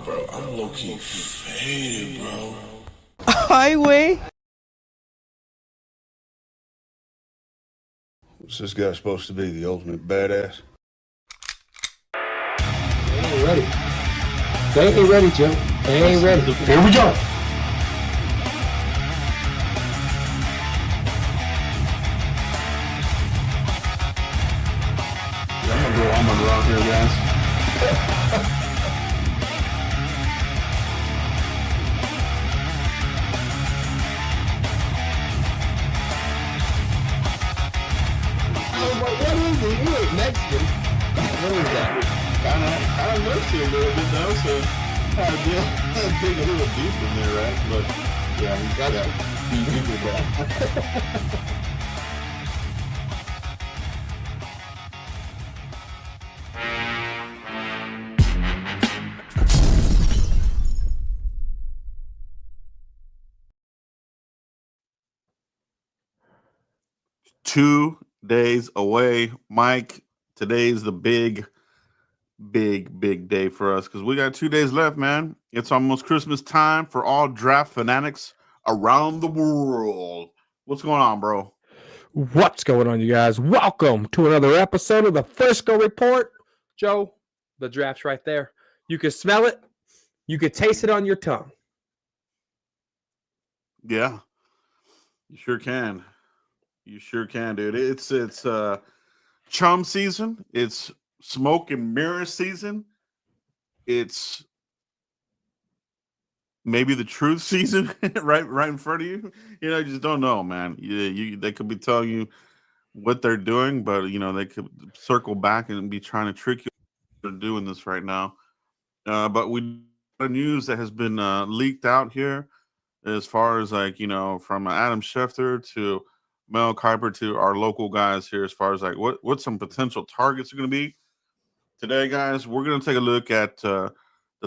bro, I'm low-key faded, bro. Highway. What's this guy supposed to be, the ultimate badass? They ain't ready. They ain't ready, Joe. They ain't ready. Here we go. I'm gonna go out here, guys. What is it? You ain't Mexican. What is that? Kind of looks it a little bit though, so I dig a little deep in there, right? But yeah, he did that. Two days away, Mike. Today's the big day for us because we got 2 days left, man. It's almost Christmas time for all draft fanatics around the world. What's going on, bro? What's going on, you guys? Welcome to another episode of the Frisco Report. Joe, the draft's right there. You can smell it. You can taste it on your tongue. Yeah, you sure can. You sure can, dude. It's chum season. It's smoke and mirror season. It's maybe the truth season right in front of you. You know, you just don't know, man. They could be telling you what they're doing, but you know, they could circle back and be trying to trick you. They're doing this right now. But we got news that has been leaked out here as far as like, you know, from Adam Schefter to Mel Kiper to our local guys here, as far as like what some potential targets are going to be today, guys. We're going to take a look at the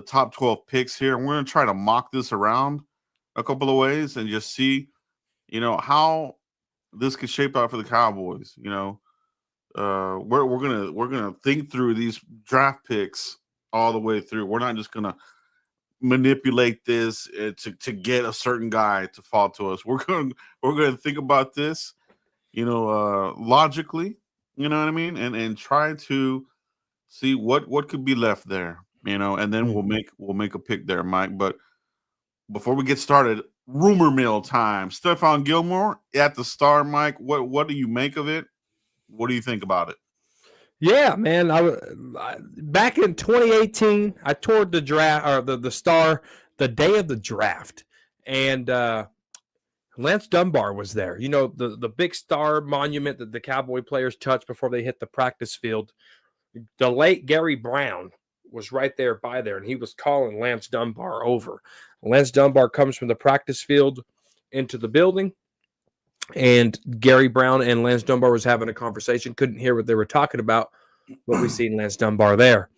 top 12 picks here, and we're going to try to mock this around a couple of ways and just see, you know, how this could shape out for the Cowboys. You know, we're gonna think through these draft picks all the way through. We're not just gonna manipulate this to get a certain guy to fall to us. We're gonna think about this, you know, logically. You know what I mean, and try to see what could be left there. You know, and then we'll make a pick there, Mike. But before we get started, rumor mill time. Stephon Gilmore at the Star, Mike. What do you make of it? What do you think about it? Yeah, man. Back in 2018, I toured the draft or the Star the day of the draft, and Lance Dunbar was there. You know, the big Star monument that the Cowboy players touch before they hit the practice field. The late Gary Brown was right there by there, and he was calling Lance Dunbar over. Lance Dunbar comes from the practice field into the building, and Gary Brown and Lance Dunbar was having a conversation. Couldn't hear what they were talking about, but we seen Lance Dunbar there.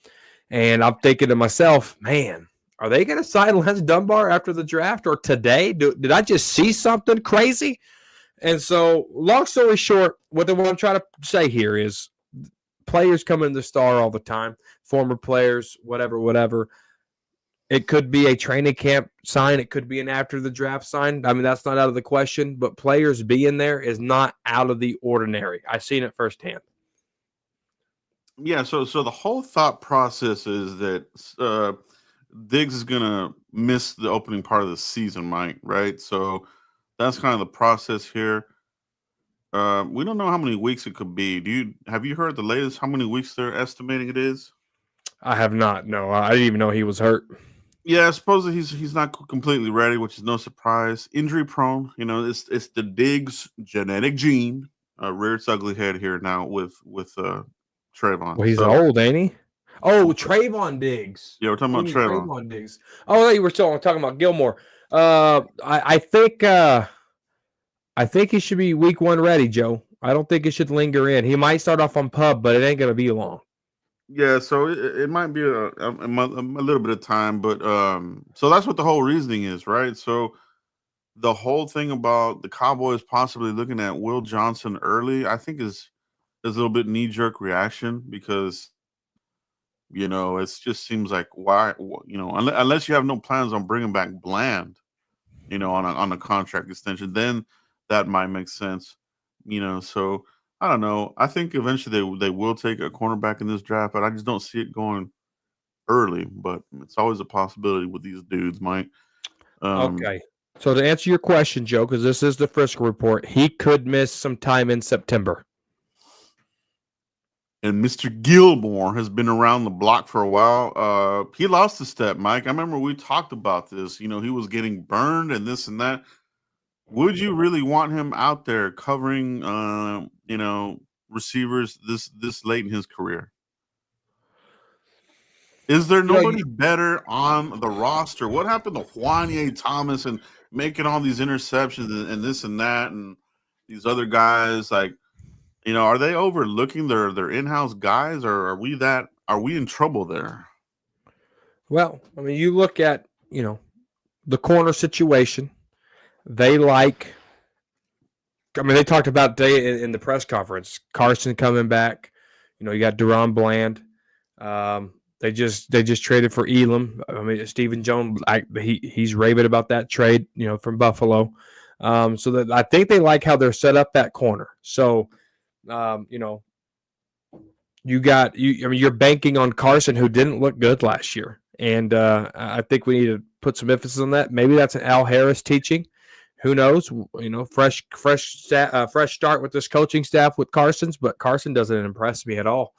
And I'm thinking to myself, man, are they going to sign Lance Dunbar after the draft or today? Did I just see something crazy? And so, long story short, what I'm trying to say here is players come in the Star all the time, former players, whatever. It could be a training camp sign. It could be an after the draft sign. I mean, that's not out of the question, but players being there is not out of the ordinary. I've seen it firsthand. Yeah, so the whole thought process is that Diggs is gonna miss the opening part of the season, Mike, right? So that's kind of the process here. We don't know how many weeks it could be. Have you heard the latest how many weeks they're estimating it is? I have not. No, I didn't even know he was hurt. Yeah, supposedly he's not completely ready, which is no surprise. Injury prone, you know, it's the Diggs genetic gene rear its ugly head here now with Trayvon. Well, he's old, ain't he? Oh, Trayvon Diggs. Yeah, we're talking about Trayvon. Diggs. Oh, you were still talking about Gilmore. I think he should be week 1 ready, Joe. I don't think it should linger in. He might start off on pub, but it ain't gonna be long. Yeah, so it might be a little bit of time, but so that's what the whole reasoning is, right? So the whole thing about the Cowboys possibly looking at Will Johnson early, I think is a little bit knee jerk reaction because It just seems like why unless you have no plans on bringing back Bland, on a contract extension, then that might make sense. So I don't know. I think eventually they will take a cornerback in this draft, but I just don't see it going early. But it's always a possibility with these dudes, Mike. Okay. So to answer your question, Joe, because this is the Frisco report, he could miss some time in September. And Mr. Gilmore has been around the block for a while. He lost a step, Mike. I remember we talked about this. He was getting burned and this and that. Would you really want him out there covering, receivers this late in his career? Is there nobody better on the roster? What happened to Juan Thomas and making all these interceptions and this and that and these other guys? Like, are they overlooking their in-house guys, or are we in trouble there? Well, I mean, you look at, the corner situation. They talked about today in the press conference, Carson coming back. You got Deron Bland. They just traded for Elam. I mean, Stephen Jones, he's raving about that trade, from Buffalo. So that I think they like how they're set up that corner. So, you're banking on Carson, who didn't look good last year. And I think we need to put some emphasis on that. Maybe that's an Al Harris teaching. Who knows? Fresh start with this coaching staff with Carson's, but Carson doesn't impress me at all.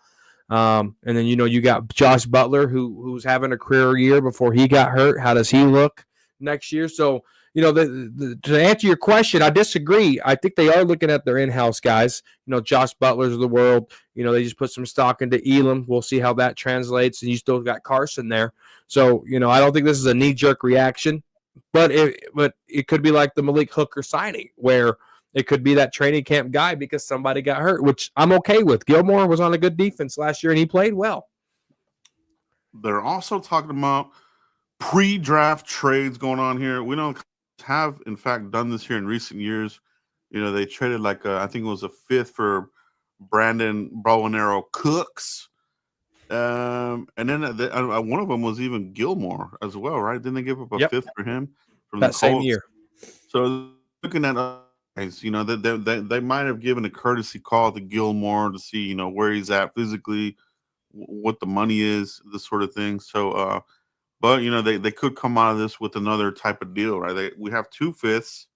And then you got Josh Butler, who's having a career year before he got hurt. How does he look next year? So to answer your question, I disagree. I think they are looking at their in-house guys. Josh Butler's of the world. They just put some stock into Elam. We'll see how that translates. And you still got Carson there. So I don't think this is a knee-jerk reaction, but it could be like the Malik Hooker signing, where it could be that training camp guy because somebody got hurt, which I'm okay with. Gilmore was on a good defense last year, and he played well. They're also talking about pre-draft trades going on here. We don't have, in fact, done this here in recent years. They traded I think it was a fifth for Brandon Brownero Cooks. And then one of them was even Gilmore as well, right? Didn't they give up a fifth for him from that same year? So looking at they might have given a courtesy call to Gilmore to see, where he's at physically, what the money is, this sort of thing. So, but they could come out of this with another type of deal, right? We have 2 fifths,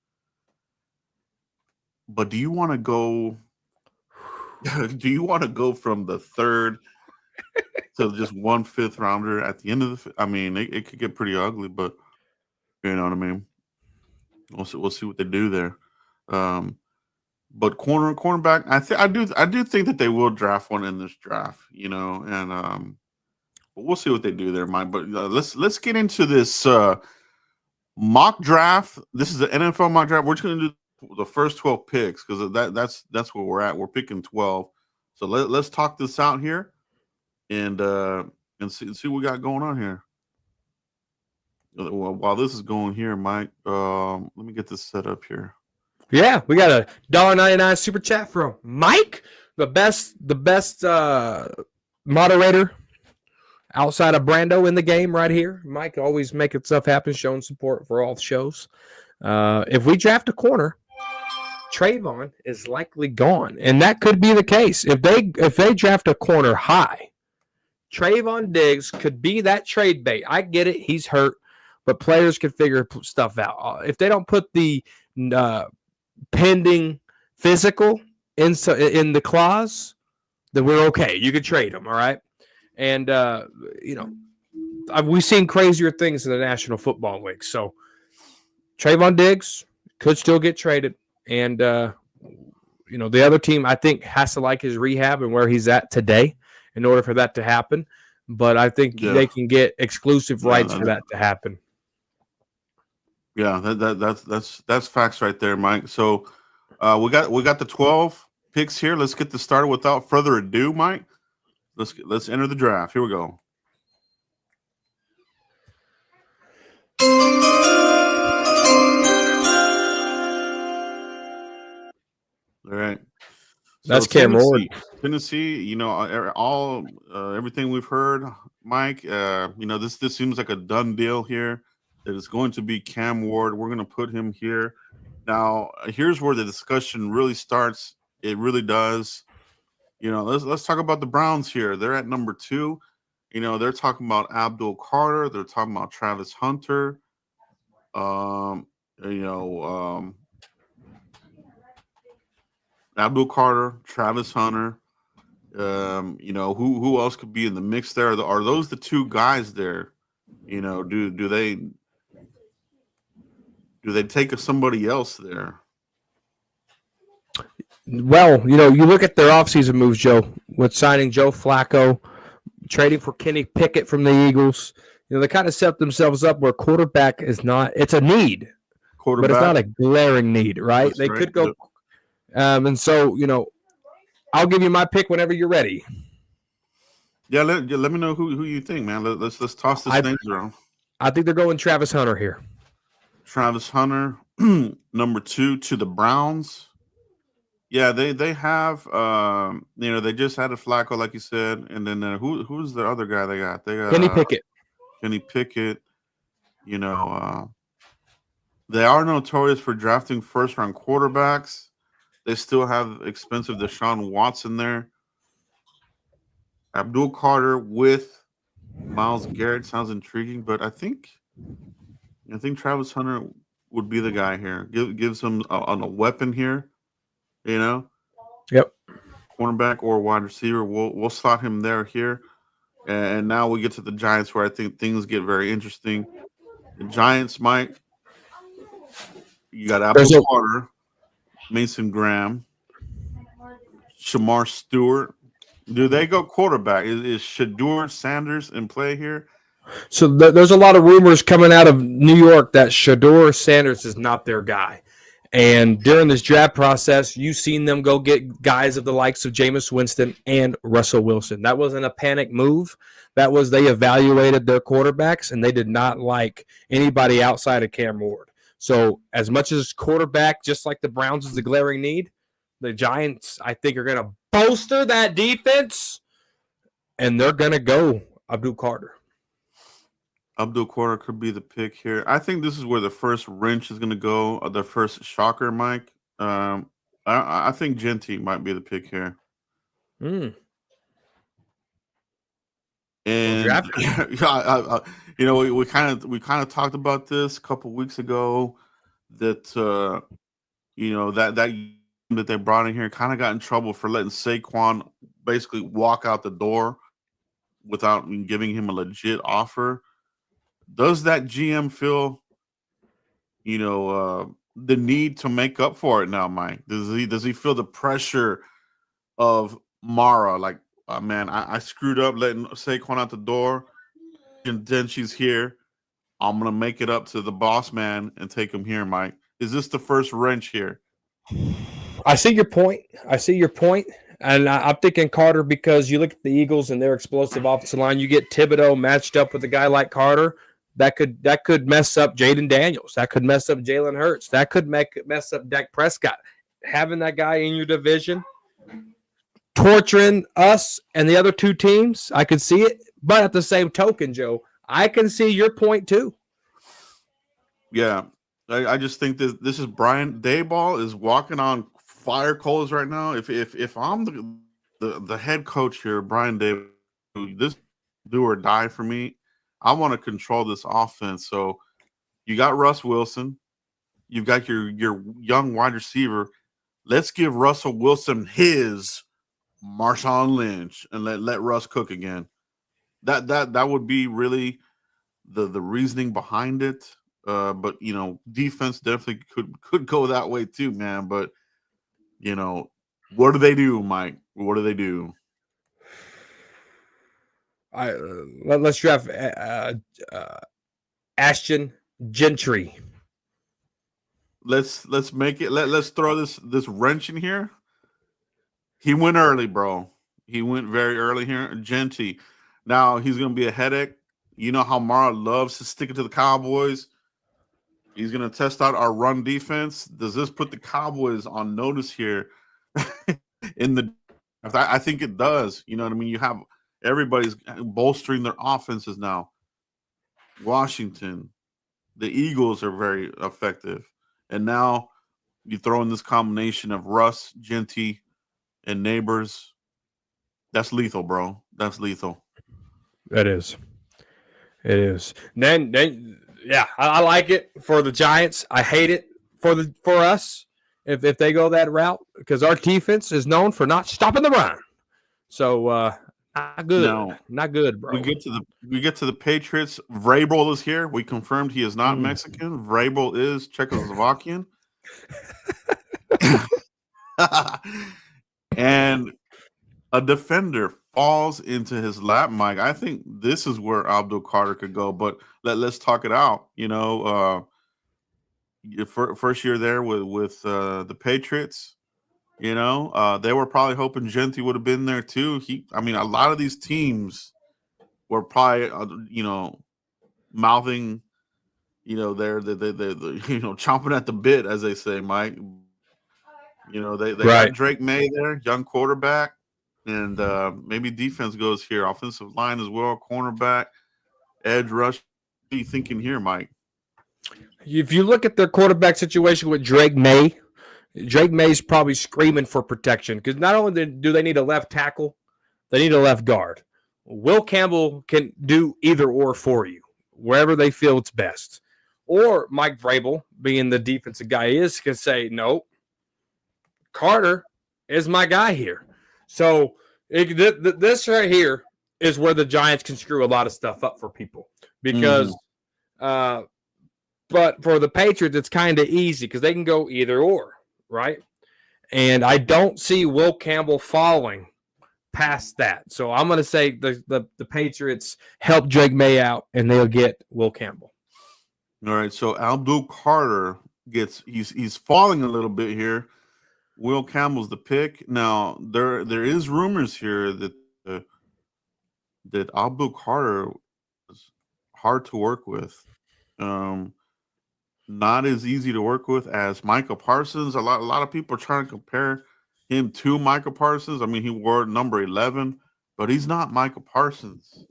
but do you want to go? Do you want to go from the third to just 1 5th rounder at the end of the? I mean, it could get pretty ugly, but you know what I mean. We'll see what they do there. But cornerback, I do think that they will draft one in this draft, and but we'll see what they do there, Mike. But let's get into this mock draft. This is the NFL mock draft. We're just going to do the first 12 picks because that's where we're at. We're picking 12. So let's talk this out here and see what we got going on here. While this is going here, Mike, let me get this set up here. Yeah, we got a $1.99 super chat from Mike, the best moderator outside of Brando in the game right here. Mike always making stuff happen, showing support for all the shows. If we draft a corner, Trayvon is likely gone, and that could be the case. If they draft a corner high, Trayvon Diggs could be that trade bait. I get it, he's hurt, but players can figure stuff out. If they don't put the pending physical in the clause, then we're okay. You could trade them, all right? And, we've seen crazier things in the National Football League. So Trayvon Diggs could still get traded. And, the other team, I think, has to like his rehab and where he's at today in order for that to happen. But I think they can get exclusive rights for that to happen. Yeah, that's facts right there, Mike. So we got the 12 picks here. Let's get this started without further ado, Mike. Let's enter the draft. Here we go. All right. That's Cam Ward. Tennessee, you know, everything we've heard, Mike. You know, this seems like a done deal here. That it's going to be Cam Ward. We're going to put him here. Now, here's where the discussion really starts. It really does. You know, let's talk about the Browns here. They're at number 2. You know, they're talking about Abdul Carter. They're talking about Travis Hunter. Abdul Carter, Travis Hunter. You know, who else could be in the mix there? Are those the 2 guys there? You know, do they take somebody else there? Well, you know, you look at their offseason moves, Joe, with signing Joe Flacco, trading for Kenny Pickett from the Eagles. You know, they kind of set themselves up where quarterback is not – it's a need, but it's not a glaring need, right? That's they right. could go and so, you know, I'll give you my pick whenever you're ready. Yeah, let me know who you think, man. Let's toss this name around. I think they're going Travis Hunter here. Travis Hunter, number 2 to the Browns. Yeah, they have you know, they just had a Flacco, like you said, and then who's the other guy they got? They got Kenny Pickett. Kenny Pickett. You know, they are notorious for drafting first-round quarterbacks. They still have expensive Deshaun Watson there. Abdul Carter with Myles Garrett sounds intriguing, but I think Travis Hunter would be the guy here. Gives him a weapon here. You know, yep. Cornerback or wide receiver. We'll slot him here. And now we get to the Giants, where I think things get very interesting. The Giants, Mike. You got Abdul Carter, Mason Graham, Shamar Stewart. Do they go quarterback? Is Shedeur Sanders in play here? So there's a lot of rumors coming out of New York that Shedeur Sanders is not their guy. And during this draft process, you've seen them go get guys of the likes of Jameis Winston and Russell Wilson. That wasn't a panic move. That was they evaluated their quarterbacks, and they did not like anybody outside of Cam Ward. So as much as quarterback, just like the Browns, is the glaring need, the Giants, I think, are going to bolster that defense, and they're going to go Abdul Carter. Abdul Carter could be the pick here. I think this is where the first wrench is going to go, the first shocker, Mike. I think Genty might be the pick here. Mm. And you know, we kind of talked about this a couple weeks ago that you know, that they brought in here kind of got in trouble for letting Saquon basically walk out the door without giving him a legit offer. Does that GM feel, you know, the need to make up for it now, Mike? Does he feel the pressure of Mara? Like, man, I screwed up letting Saquon out the door, and then she's here. I'm gonna make it up to the boss man and take him here, Mike. Is this the first wrench here? I see your point. And I'm thinking Carter, because you look at the Eagles and their explosive offensive line. You get Thibodeau matched up with a guy like Carter. That could mess up Jaden Daniels. That could mess up Jalen Hurts. That could mess up Dak Prescott. Having that guy in your division, torturing us and the other 2 teams, I could see it. But at the same token, Joe, I can see your point too. Yeah, I just think this is Brian Daboll is walking on fire coals right now. If I'm the head coach here, Brian Daboll, this do or die for me. I want to control this offense. So you got Russ Wilson. You've got your young wide receiver. Let's give Russell Wilson his Marshawn Lynch and let Russ cook again. That would be really the reasoning behind it. But, you know, defense definitely could go that way too, man. But, you know, what do they do, Mike? What do they do? Let's draft Ashton Gentry. Let's make it. Let's throw this wrench in here. He went early, bro. He went very early here. Genty. Now he's gonna be a headache. You know how Mara loves to stick it to the Cowboys. He's gonna test out our run defense. Does this put the Cowboys on notice here? in the. I think it does. You know what I mean? You have everybody's bolstering their offenses now. Washington, the Eagles are very effective, and now you throw in this combination of Russ, Genty, and Neighbors. That's lethal, bro. That's lethal. That is. It is. Then, yeah, I like it for the Giants. I hate it for us if they go that route because our defense is known for not stopping the run. So not good, Now, not good, bro. we get to the Patriots. Vrabel is here. We confirmed he is not Mexican. Vrabel is Czechoslovakian. And a defender falls into his lap, Mike. I think this is where Abdul Carter could go, but let's talk it out. You know, first year there with the Patriots. You know, they were probably hoping Genty would have been there too. I mean, a lot of these teams were probably, mouthing, they're chomping at the bit, as they say, Mike. You know, they Right. got Drake May there, young quarterback, and maybe defense goes here, offensive line as well, cornerback, edge rush. What are you thinking here, Mike? If you look at their quarterback situation with Drake May's probably screaming for protection because not only do they need a left tackle, they need a left guard. Will Campbell can do either or for you, wherever they feel it's best. Or Mike Vrabel, being the defensive guy he is, can say, no, Carter is my guy here. So this right here is where the Giants can screw a lot of stuff up for people because but for the Patriots, it's kind of easy because they can go either or, right? And I don't see Will Campbell falling past that. So I'm going to say the Patriots help Drake May out, and they'll get Will Campbell. All right, so Abdul Carter he's falling a little bit here. Will Campbell's the pick. Now there is rumors here that Abdul Carter is hard to work with. Not as easy to work with as Micah Parsons. A lot of people are trying to compare him to Micah Parsons. I mean, he wore number 11, but he's not Micah Parsons.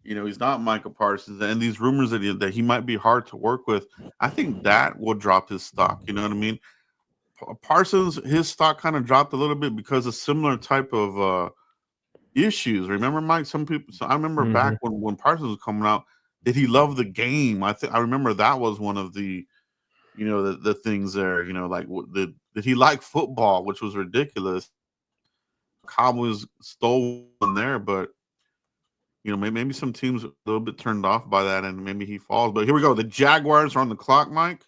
You know, he's not Micah Parsons. And these rumors that he might be hard to work with, I think that will drop his stock. You know what I mean? Parsons, his stock kind of dropped a little bit because of similar type of issues. Remember, Mike? Some people. So I remember back when Parsons was coming out. Did he love the game? I remember that was one of the, the things there. You know, like did he like football, which was ridiculous. Cowboys stole one there, but maybe some teams are a little bit turned off by that, and maybe he falls. But here we go. The Jaguars are on the clock, Mike.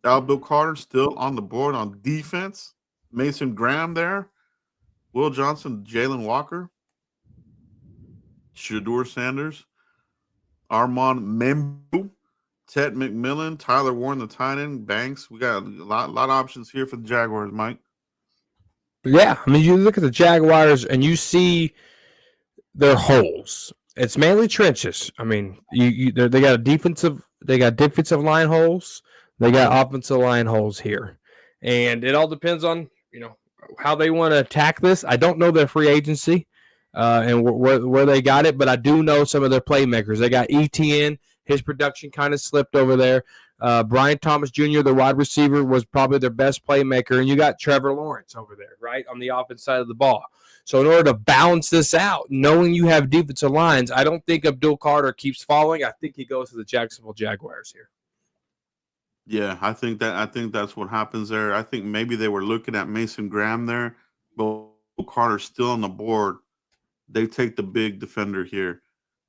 Abdul Carter still on the board on defense. Mason Graham there. Will Johnson, Jalen Walker, Shedeur Sanders, Armand Membu, Ted McMillan, Tyler Warren, the tight end, Banks. We got a lot of options here for the Jaguars, Mike. Yeah, I mean, you look at the Jaguars and you see their holes. It's mainly trenches. I mean, they got defensive line holes. They got offensive line holes here, and it all depends on how they want to attack this. I don't know their free agency and where they got it, but I do know some of their playmakers. They got ETN. His production kind of slipped over there. Brian Thomas Jr., the wide receiver, was probably their best playmaker, and you got Trevor Lawrence over there, right, on the offense side of the ball. So in order to balance this out, knowing you have defensive lines, I don't think Abdul Carter keeps falling. I think he goes to the Jacksonville Jaguars here. Yeah, I think that's what happens there. I think maybe they were looking at Mason Graham there, but Carter's still on the board. They take the big defender here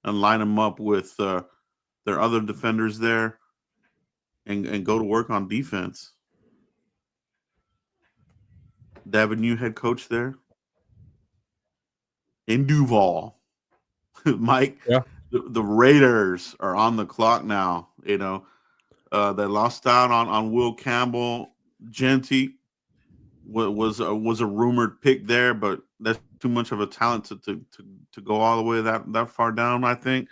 and line him up with their other defenders there and go to work on defense. Devin, new head coach there in Duval. Mike, yeah. The Raiders are on the clock now, They lost out on Will Campbell. Genty was a rumored pick there, but that's too much of a talent to go all the way that far down, I think.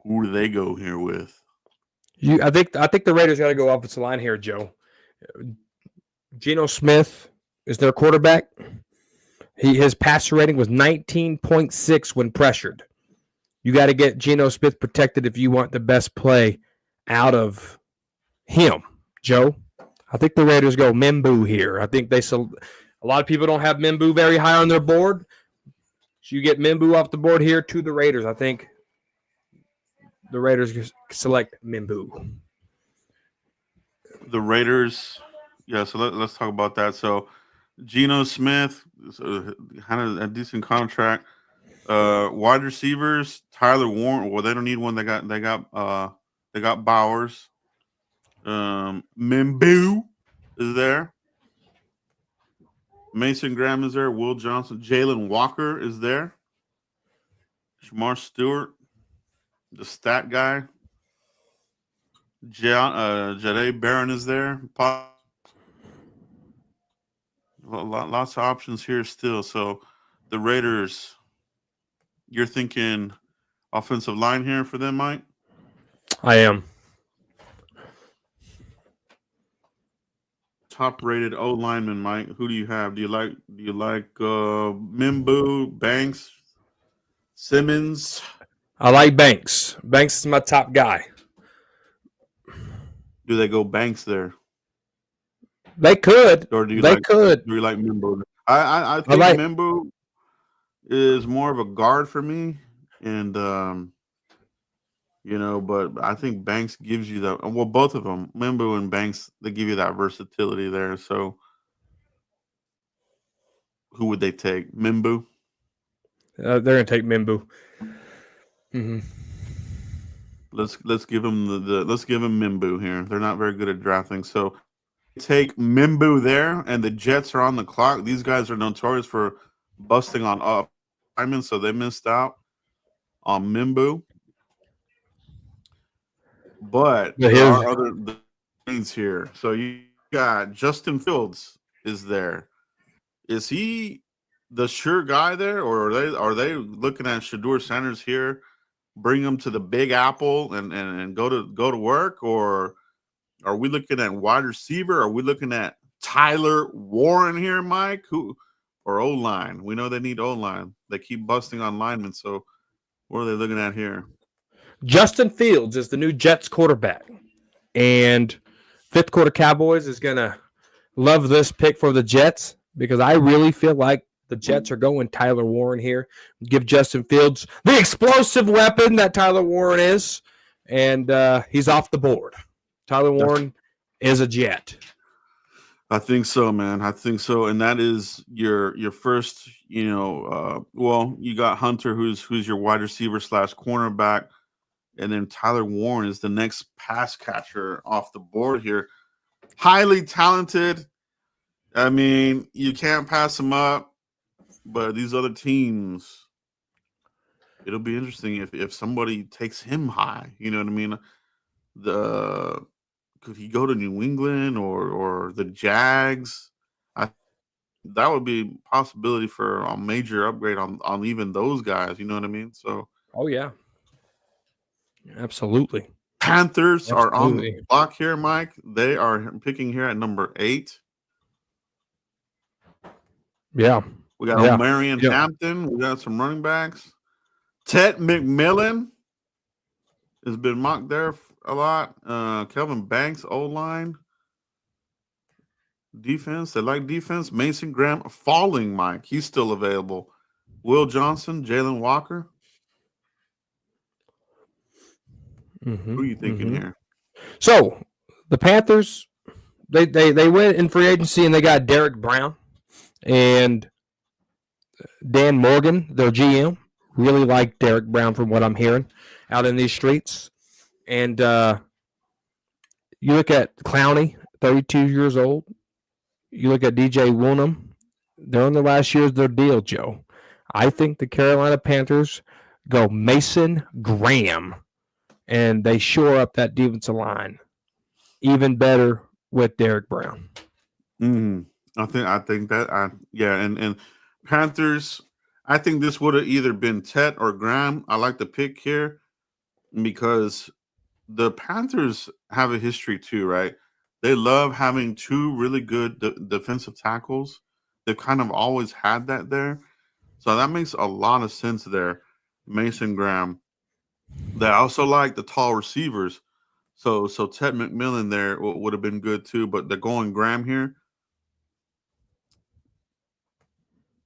Who do they go here with? I think the Raiders got to go offensive line here, Joe. Geno Smith is their quarterback. His passer rating was 19.6 when pressured. You got to get Geno Smith protected if you want the best play out of him, Joe. I think the Raiders go Mimbu here. I think a lot of people don't have Mimbu very high on their board. So you get Mimbu off the board here to the Raiders. I think the Raiders select Mimbu. The Raiders, yeah. So let's talk about that. So Geno Smith, kind of a decent contract. Wide receivers, Tyler Warren. Well, they don't need one. They got Bowers. Mimbu is there. Mason Graham is there. Will Johnson, Jalen Walker is there. Shamar Stewart, the stat guy. Jade Barron is there. Lots of options here still. So the Raiders, you're thinking offensive line here for them, Mike? I am. Top-rated O lineman, Mike. Who do you have? Do you like Mimbu, Banks, Simmons? I like Banks. Banks is my top guy. Do they go Banks there? They could. Or do you could. Do you like Mimbu? I think Mimbu is more of a guard for me, and but I think Banks gives you that. Well, both of them, Mimbu and Banks, they give you that versatility there. So, who would they take? Mimbu. They're gonna take Mimbu. Mm-hmm. Let's give him let's give him Mimbu here. They're not very good at drafting, so take Mimbu there, and the Jets are on the clock. These guys are notorious for busting on up linemen, so they missed out on Mimbu. But there are other things here. So you got Justin Fields is there. Is he the sure guy there, or are they looking at Shedeur Sanders here? Bring him to the Big Apple and go to work, or are we looking at wide receiver? Are we looking at Tyler Warren here, Mike? Or O-line? We know they need O-line. They keep busting on linemen. So what are they looking at here? Justin Fields is the new Jets quarterback, and fifth quarter Cowboys is gonna love this pick for the Jets because I really feel like the Jets are going Tyler Warren here. Give Justin Fields the explosive weapon that Tyler Warren is, and he's off the board. Tyler Warren is a Jet. I think so, man. I think so, and that is your first. Well, you got Hunter, who's your wide receiver / cornerback, and then Tyler Warren is the next pass catcher off the board here. Highly talented. I mean, you can't pass him up. But these other teams, it'll be interesting if somebody takes him high. You know what I mean? Could he go to New England or the Jags? That would be a possibility for a major upgrade on even those guys. You know what I mean? So, oh yeah, absolutely. Panthers are on the block here, Mike. They are picking here at number 8. Yeah. We got Marion Hampton. We got some running backs. Ted McMillan has been mocked there a lot. Kelvin Banks, O-line. Defense. They like defense. Mason Graham falling, Mike. He's still available. Will Johnson, Jalen Walker. Who are you thinking here? So the Panthers, they went in free agency and they got Derek Brown and Dan Morgan, their GM. Really like Derek Brown from what I'm hearing out in these streets. And you look at Clowney, 32 years old. You look at DJ Woonham. They're in the last years of their deal, Joe. I think the Carolina Panthers go Mason Graham, and they shore up that defensive line even better with Derek Brown. I think that and Panthers. I think this would have either been Tet or Graham. I like the pick here because the Panthers have a history too, right? They love having two really good defensive tackles. They've kind of always had that there. So that makes a lot of sense there. Mason Graham. They also like the tall receivers. So Ted McMillan there would have been good too, but they're going Graham here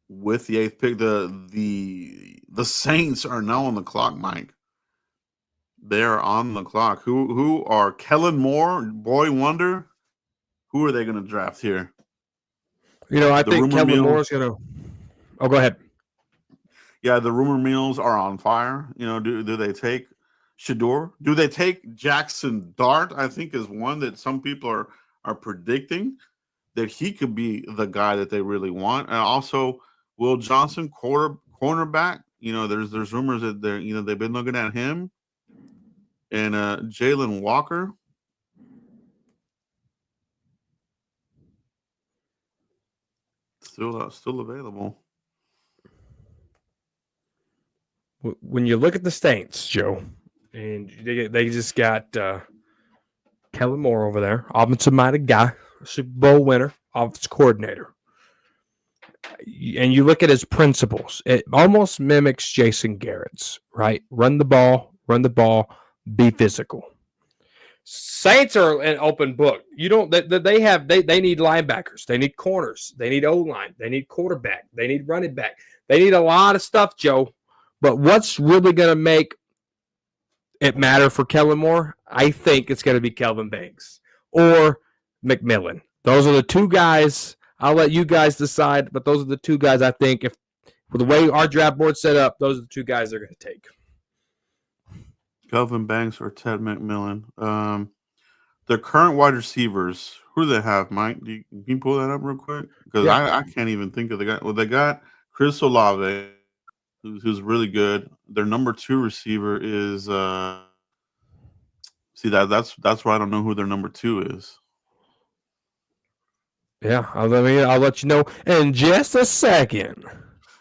with the 8th pick. The Saints are now on the clock, Mike. They're on the clock. Who are Kellen Moore, Boy Wonder? Who are they going to draft here? I think Kellen Moore's going to. Oh, go ahead. Yeah, the rumor mills are on fire. Do they take Shador? Do they take Jackson Dart? I think is one that some people are predicting that he could be the guy that they really want. And also Will Johnson, cornerback. There's rumors that they've been looking at him. And Jalen Walker. Still available. When you look at the Saints, Joe, and they just got Kellen Moore over there, offensive-minded guy, Super Bowl winner, offensive coordinator. And you look at his principles, it almost mimics Jason Garrett's, right? Run the ball, be physical. Saints are an open book. They need linebackers, they need corners, they need O-line, they need quarterback, they need running back, they need a lot of stuff, Joe. But what's really going to make it matter for Kellen Moore? I think it's going to be Kelvin Banks or McMillan. Those are the two guys. I'll let you guys decide, but those are the two guys I think, if with the way our draft board's set up, those are the two guys they're going to take. Kelvin Banks or Ted McMillan. Their current wide receivers, who do they have, Mike? Can you pull that up real quick? Because I can't even think of the guy. Well, they got Chris Olave, who's really good. Their number 2 receiver is that's why I don't know who their number 2 is. Yeah, I'll let you know in just a second.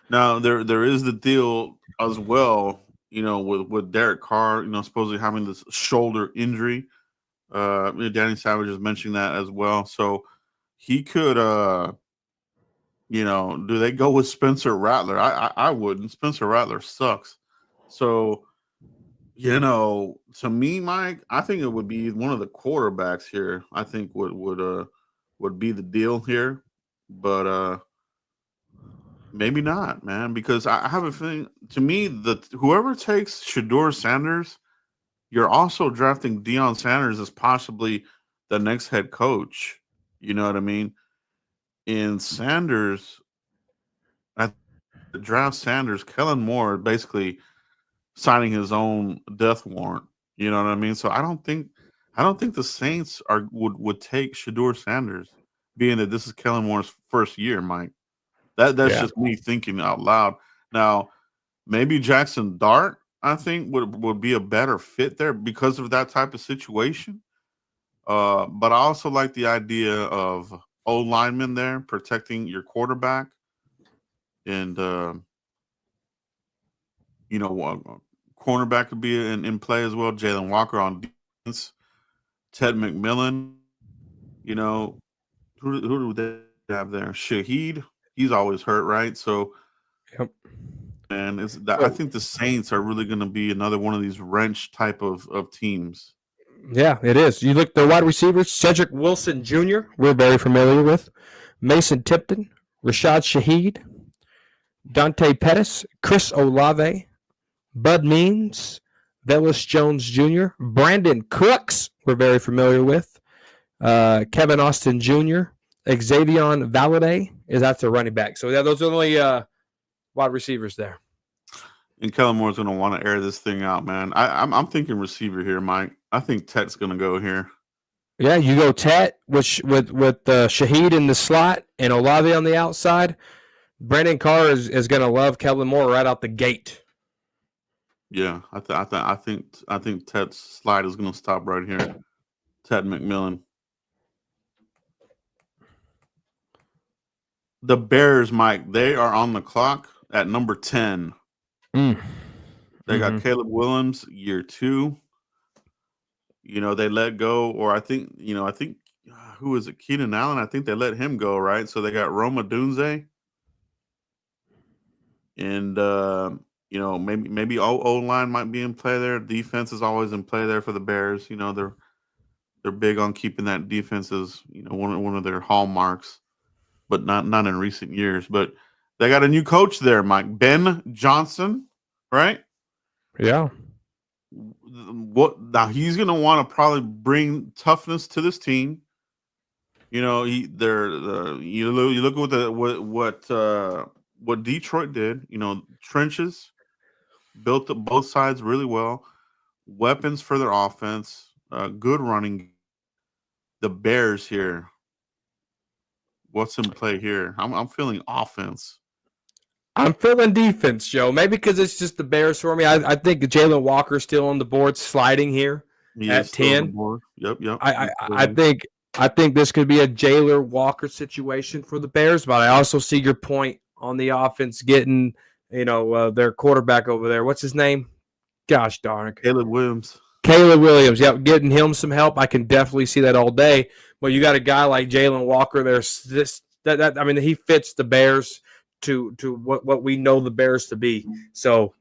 Now there is the deal as well, with Derek Carr, supposedly having this shoulder injury. Danny Savage is mentioning that as well. So he could do they go with Spencer Rattler? I wouldn't. Spencer Rattler sucks. So, to me, Mike, I think it would be one of the quarterbacks here. I think would be the deal here, but maybe not, man, because I have a feeling. To me, whoever takes Shador Sanders, you're also drafting Deion Sanders as possibly the next head coach. You know what I mean? In Sanders, at the draft Sanders, Kellen Moore basically signing his own death warrant. You know what I mean? So I don't think the Saints would take Shador Sanders, being that this is Kellen Moore's first year, Mike. That's just me thinking out loud. Now, maybe Jackson Dart, I think, would be a better fit there because of that type of situation. But I also like the idea of O-lineman there protecting your quarterback. And, cornerback could be in play as well. Jalen Walker on defense. Ted McMillan. Who do they have there? Shaheed. He's always hurt, right? So, yep. And I think the Saints are really going to be another one of these wrench type of teams. Yeah, it is. You look at the wide receivers, Cedric Wilson Jr., we're very familiar with. Mason Tipton, Rashad Shaheed, Dante Pettis, Chris Olave, Bud Means, Velus Jones Jr., Brandon Cooks, we're very familiar with. Kevin Austin Jr., Xavion Valade, that's a running back. So, those are the only wide receivers there. And Kellen Moore's going to want to air this thing out, man. I'm thinking receiver here, Mike. I think Tet's going to go here. Yeah, you go Tet with Shaheed in the slot and Olave on the outside. Brandon Carr is going to love Kellen Moore right out the gate. Yeah, I think Tet's slide is going to stop right here. Ted McMillan. The Bears, Mike, they are on the clock at number 10. They got Caleb Williams, year 2. They let go, or I think who is it? Keenan Allen. I think they let him go, right? So they got Roma Dunze, and maybe O line might be in play there. Defense is always in play there for the Bears. They're big on keeping that defense as one of their hallmarks, but not in recent years. But they got a new coach there, Mike Ben Johnson, right? Yeah. What now? He's going to want to probably bring toughness to this team. You look at what Detroit did. Trenches built up both sides really well, weapons for their offense, good running. The Bears here, what's in play here? I'm feeling offense. I'm feeling defense, Joe. Maybe because it's just the Bears for me. I think Jalen Walker's still on the board, sliding here at 10. Yep. I think this could be a Jalen Walker situation for the Bears, but I also see your point on the offense getting, their quarterback over there. What's his name? Gosh darn it. Caleb Williams. Yep, getting him some help. I can definitely see that all day. But you got a guy like Jalen Walker there. He fits the Bears to what we know the Bears to be. So,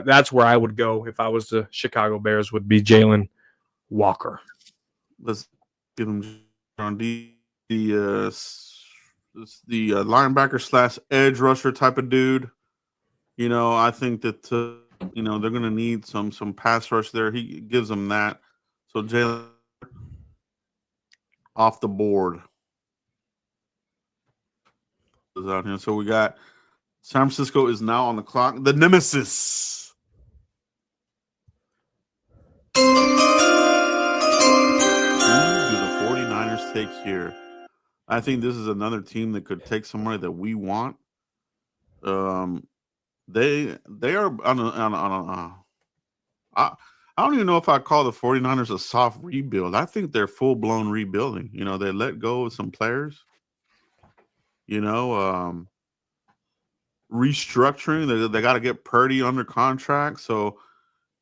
that's where I would go if I was the Chicago Bears, would be Jalen Walker. Let's give him on the linebacker / edge rusher type of dude. I think that they're going to need some pass rush there. He gives them that. So Jalen off the board is out here. So we got San Francisco is now on the clock. The nemesis. Who do the 49ers take here? I think this is another team that could take somebody that we want. They are I don't even know if I call the 49ers a soft rebuild. I think they're full-blown rebuilding. They let go of some players. Restructuring. They got to get Purdy under contract. So,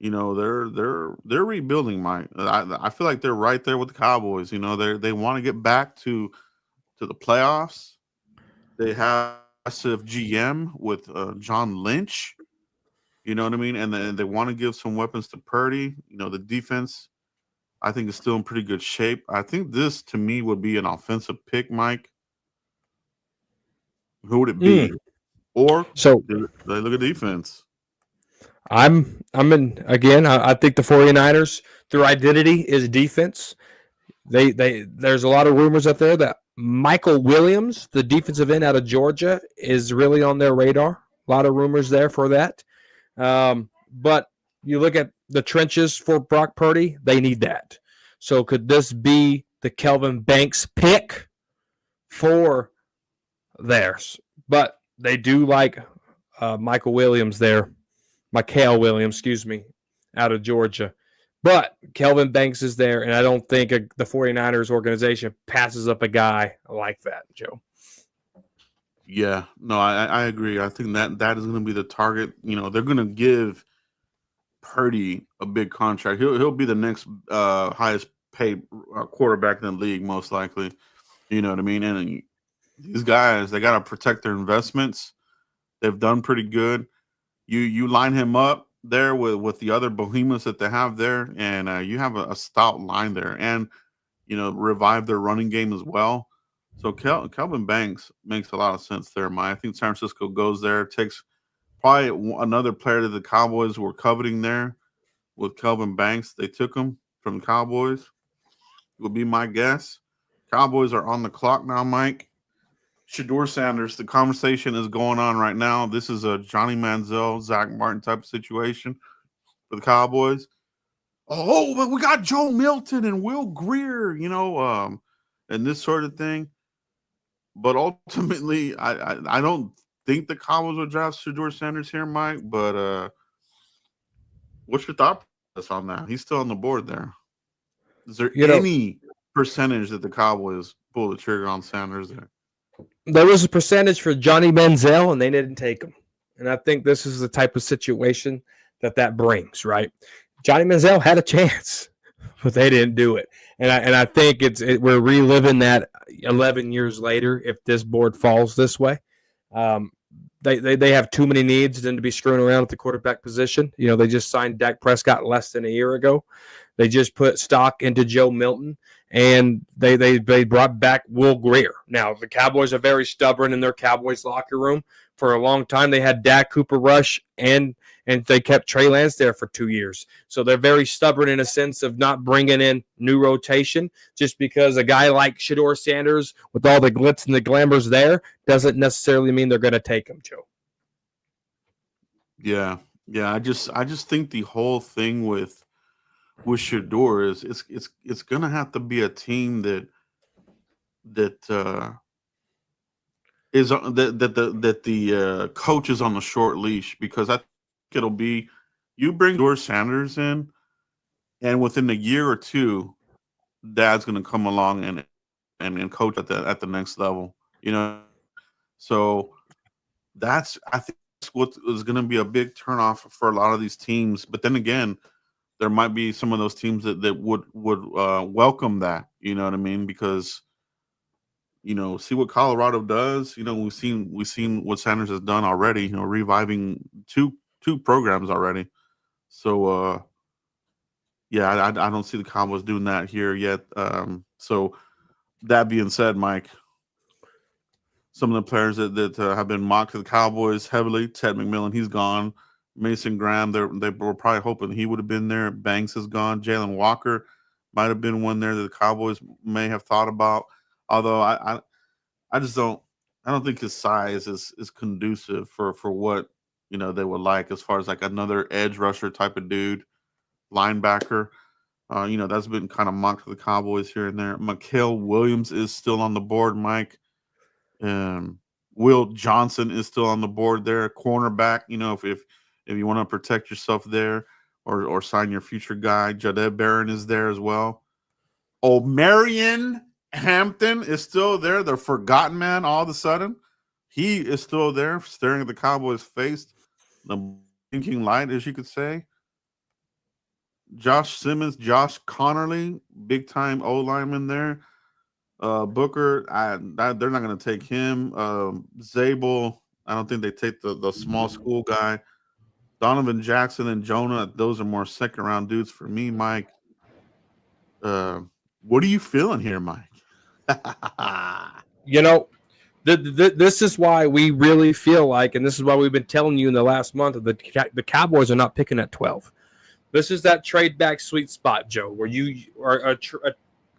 they're rebuilding, Mike. I feel like they're right there with the Cowboys. They want to get back to the playoffs. They have massive GM with John Lynch. You know what I mean? And they want to give some weapons to Purdy. The defense, I think, is still in pretty good shape. I think this, to me, would be an offensive pick, Mike. Who would it be? Or so they look at defense. I'm in again. I think the 49ers, their identity is defense. There's a lot of rumors out there that Michael Williams, the defensive end out of Georgia, is really on their radar. A lot of rumors there for that. But you look at the trenches for Brock Purdy, they need that. So could this be the Kelvin Banks pick for theirs? But they do like Michael Williams, out of Georgia. But Kelvin Banks is there, and I don't think the 49ers organization passes up a guy like that, Joe. Yeah, no, I agree. I think that is going to be the target. They're going to give Purdy a big contract. He'll be the next highest paid quarterback in the league, most likely. You know what I mean? And these guys, they got to protect their investments. They've done pretty good. You line him up there with the other behemoths that they have there, and you have a stout line there, and revive their running game as well. So Kelvin Banks makes a lot of sense there, Mike. I think San Francisco goes there, takes probably another player that the Cowboys were coveting there with Kelvin Banks. They took him from the Cowboys, would be my guess. Cowboys are on the clock now, Mike. Shedeur Sanders, the conversation is going on right now. This is a Johnny Manziel, Zach Martin type of situation for the Cowboys. Oh, but we got Joe Milton and Will Greer, and this sort of thing. But ultimately, I don't think the Cowboys would draft Shedeur Sanders here, Mike. But what's your thought process on that? He's still on the board there. Is there any percentage that the Cowboys pull the trigger on Sanders there? There was a percentage for Johnny Manziel, and they didn't take him. And I think this is the type of situation that brings, right? Johnny Manziel had a chance but they didn't do it. And I think we're reliving that 11 years later if this board falls this way. They have too many needs than to be screwing around at the quarterback position. You know, they just signed Dak Prescott less than a year ago. They just put stock into Joe Milton, and they brought back Will Grier. Now, the Cowboys are very stubborn in their Cowboys locker room. For a long time, they had Dak, Cooper Rush, and they kept Trey Lance there for 2 years. So they're very stubborn in a sense of not bringing in new rotation. Just because a guy like Shedeur Sanders, with all the glitz and the glamours there, doesn't necessarily mean they're going to take him, Joe. Yeah. I just think the whole thing with Shedeur is it's gonna have to be a team that is that the coach is on the short leash, because I think it'll be you bring Shedeur Sanders in, and within a year or two, Dad's gonna come along and coach at the next level. You know, so I think that's what is going to be a big turnoff for a lot of these teams. But then again, there might be some of those teams that would welcome that. You know what I mean? Because see what Colorado does. We've seen what Sanders has done already. Reviving two programs already. So yeah, I don't see the Cowboys doing that here yet. So that being said, Mike, some of the players that have been mocked to the Cowboys heavily, Ted McMillan, he's gone. Mason Graham, they were probably hoping he would have been there. Banks is gone. Jalen Walker might have been one there that the Cowboys may have thought about. Although I just don't think his size is conducive for what they would like as far as like another edge rusher type of dude, linebacker. That's been kind of mocked to the Cowboys here and there. Mikael Williams is still on the board, Mike. Will Johnson is still on the board there. Cornerback, if you want to protect yourself there or sign your future guy, Jadeb Barron is there as well. Marion Hampton is still there. The forgotten man all of a sudden. He is still there staring at the Cowboys' face. The blinking light, as you could say. Josh Simmons, Josh Connerly, big time O lineman there. Booker, they're not going to take him. Zabel, I don't think they take the small school guy. Donovan Jackson and Jonah, those are more second round dudes for me, Mike. What are you feeling here, Mike? This is why we really feel like, and this is why we've been telling you in the last month, that the Cowboys are not picking at 12. This is that trade back sweet spot, Joe, where you are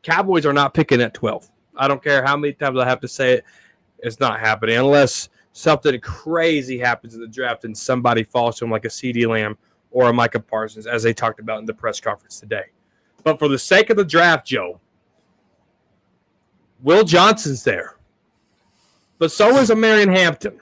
Cowboys are not picking at 12. I don't care how many times I have to say it. It's not happening unless something crazy happens in the draft and somebody falls to them like a CeeDee Lamb or a Micah Parsons, as they talked about in the press conference today. But for the sake of the draft, Joe, Will Johnson's there. But so is a Marion Hampton.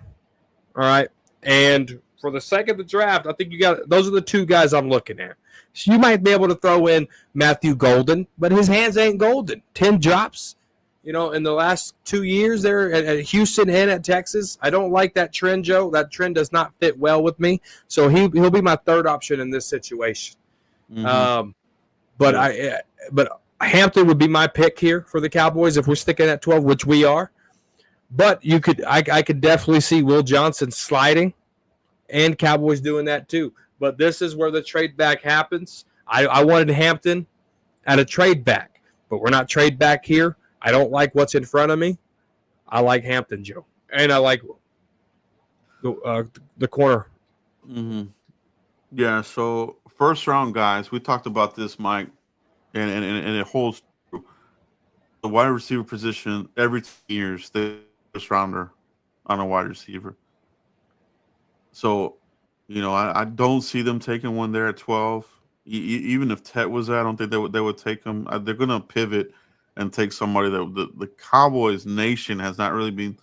All right? And for the sake of the draft, I think those are the two guys I'm looking at. So you might be able to throw in Matthew Golden, but his hands ain't golden. 10 drops, in the last 2 years there at Houston and at Texas. I don't like that trend, Joe. That trend does not fit well with me. So he'll be my third option in this situation. Mm-hmm. But Hampton would be my pick here for the Cowboys if we're sticking at 12, which we are. But I could definitely see Will Johnson sliding, and Cowboys doing that too. But this is where the trade back happens. I wanted Hampton at a trade back, but we're not trade back here. I don't like what's in front of me. I like Hampton, Joe, and I like the corner. Mm-hmm. Yeah. So first round guys, we talked about this, Mike, and it holds true. The wide receiver position every 2 years, the first rounder on a wide receiver. So, I don't see them taking one there at 12. Even if Tet was there, I don't think they would take him. They're going to pivot and take somebody that the Cowboys nation has not really been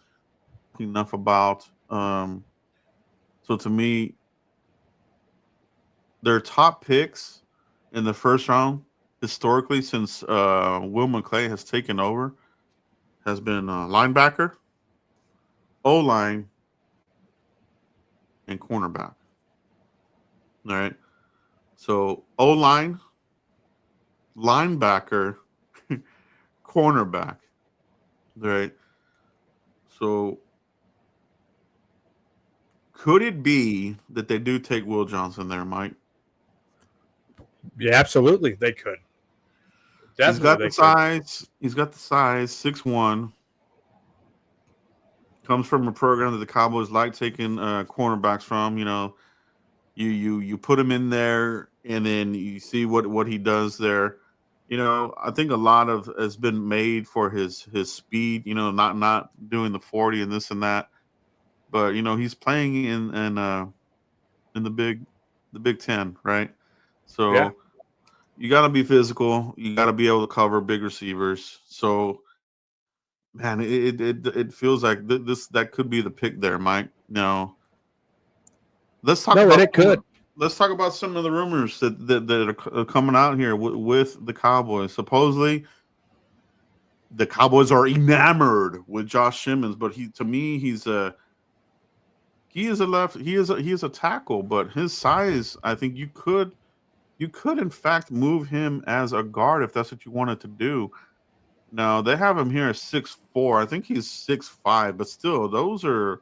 enough about. So to me, their top picks in the first round historically since Will McClay has taken over has been linebacker, O-line, and cornerback. All right. So O-line, linebacker, cornerback, right? So could it be that they do take Will Johnson there, Mike? Yeah, absolutely. They could. He's got Definitely the size. He's got the size, 6'1". Comes from a program that the Cowboys like taking cornerbacks from. You put him in there, and then you see what he does there. I think a lot of has been made for his speed. Not doing the 40 and this and that, but he's playing in the Big Ten, right? Yeah. So you got to be physical. You got to be able to cover big receivers. So man, it feels like this that could be the pick there, Mike. Now let's talk No, and about it could. let's talk about some of the rumors that are coming out here with the Cowboys. Supposedly, the Cowboys are enamored with Josh Simmons, but he is a tackle, but his size, I think you could in fact move him as a guard if that's what you wanted to do. Now they have him here at 6'4". I think he's 6'5", but still, those are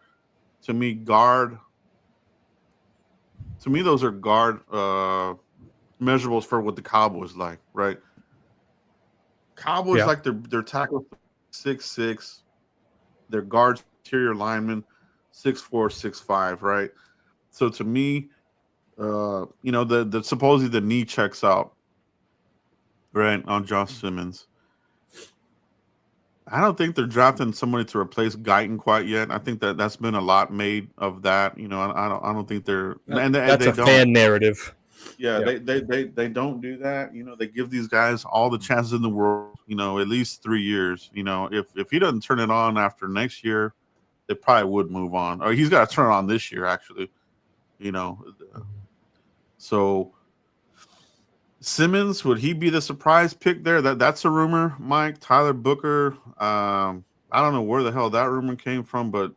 to me guard. To me, those are guard measurables for what the Cowboys like, right? Cowboys Yeah. like their tackle 6'6", their guards interior linemen 6'4", 6'5", right? So to me, the supposedly the knee checks out, right, on Josh Simmons. I don't think they're drafting somebody to replace Guyton quite yet. I think that's been a lot made of that. I don't think they're and That's they a don't. fan narrative. Yeah, Yeah. they don't do that. They give these guys all the chances in the world. At least 3 years. If he doesn't turn it on after next year, they probably would move on. Or he's got to turn it on this year, actually. So Simmons, would he be the surprise pick there? That's a rumor, Mike. Tyler Booker. I don't know where the hell that rumor came from, but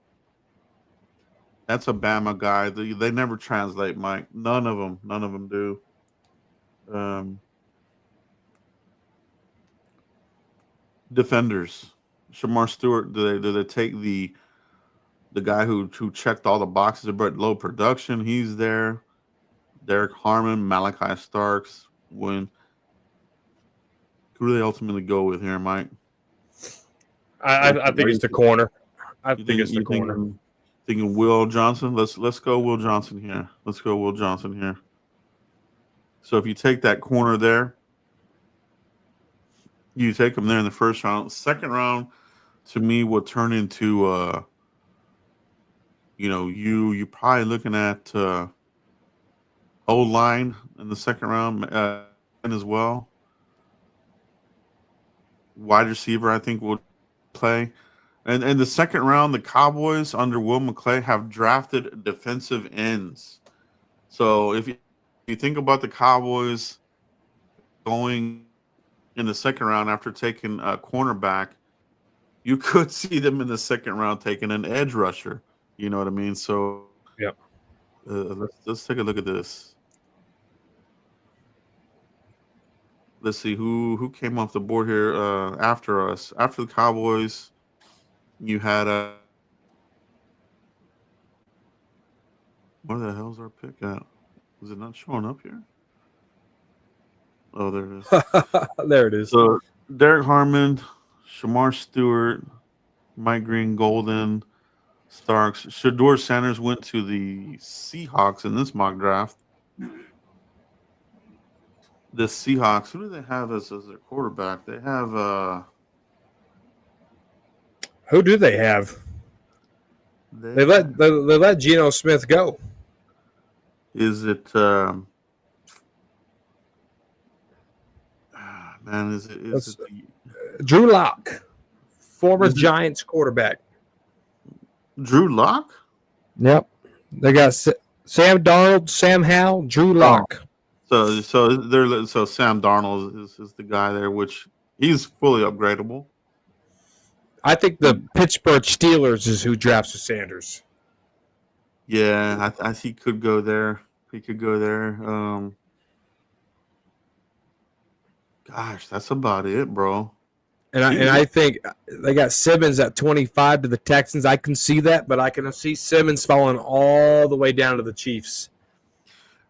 that's a Bama guy. They never translate, Mike. None of them do. Defenders. Shamar Stewart. Do they take the guy who checked all the boxes but low production? He's there. Derek Harmon, Malachi Starks. Who do they ultimately go with here, Mike? I think it's the corner. I You think it's the corner. Thinking Will Johnson. Let's go Will Johnson here. Let's go Will Johnson here. So if you take that corner there, you take him there in the first round. Second round, to me, will turn into you probably looking at O-line in the second round as well. Wide receiver, I think, will play. And in the second round, the Cowboys under Will McClay have drafted defensive ends. So if you think about the Cowboys going in the second round after taking a cornerback, you could see them in the second round taking an edge rusher. You know what I mean? So Yep. Let's take a look at this. Let's see who came off the board here after us. After the Cowboys, you had where the hell's our pick at? Is it not showing up here? Oh, there it is. There it is. So Derek Harmon, Shamar Stewart, Mike Green, Golden, Starks. Shador Sanders went to the Seahawks in this mock draft. The Seahawks, who do they have as their quarterback? They have Who do they have? They let Geno Smith go. Is it man, is it Drew Lock, former Giants quarterback. Drew Lock? Yep. They got Sam Darnold, Sam Howell, Drew Lock. So Sam Darnold is the guy there, which he's fully upgradable. I think the Pittsburgh Steelers is who drafts Sanders. Yeah, I he could go there. He could go there. Gosh, that's about it, bro. And I think they got Simmons at 25 to the Texans. I can see that, but I can see Simmons falling all the way down to the Chiefs.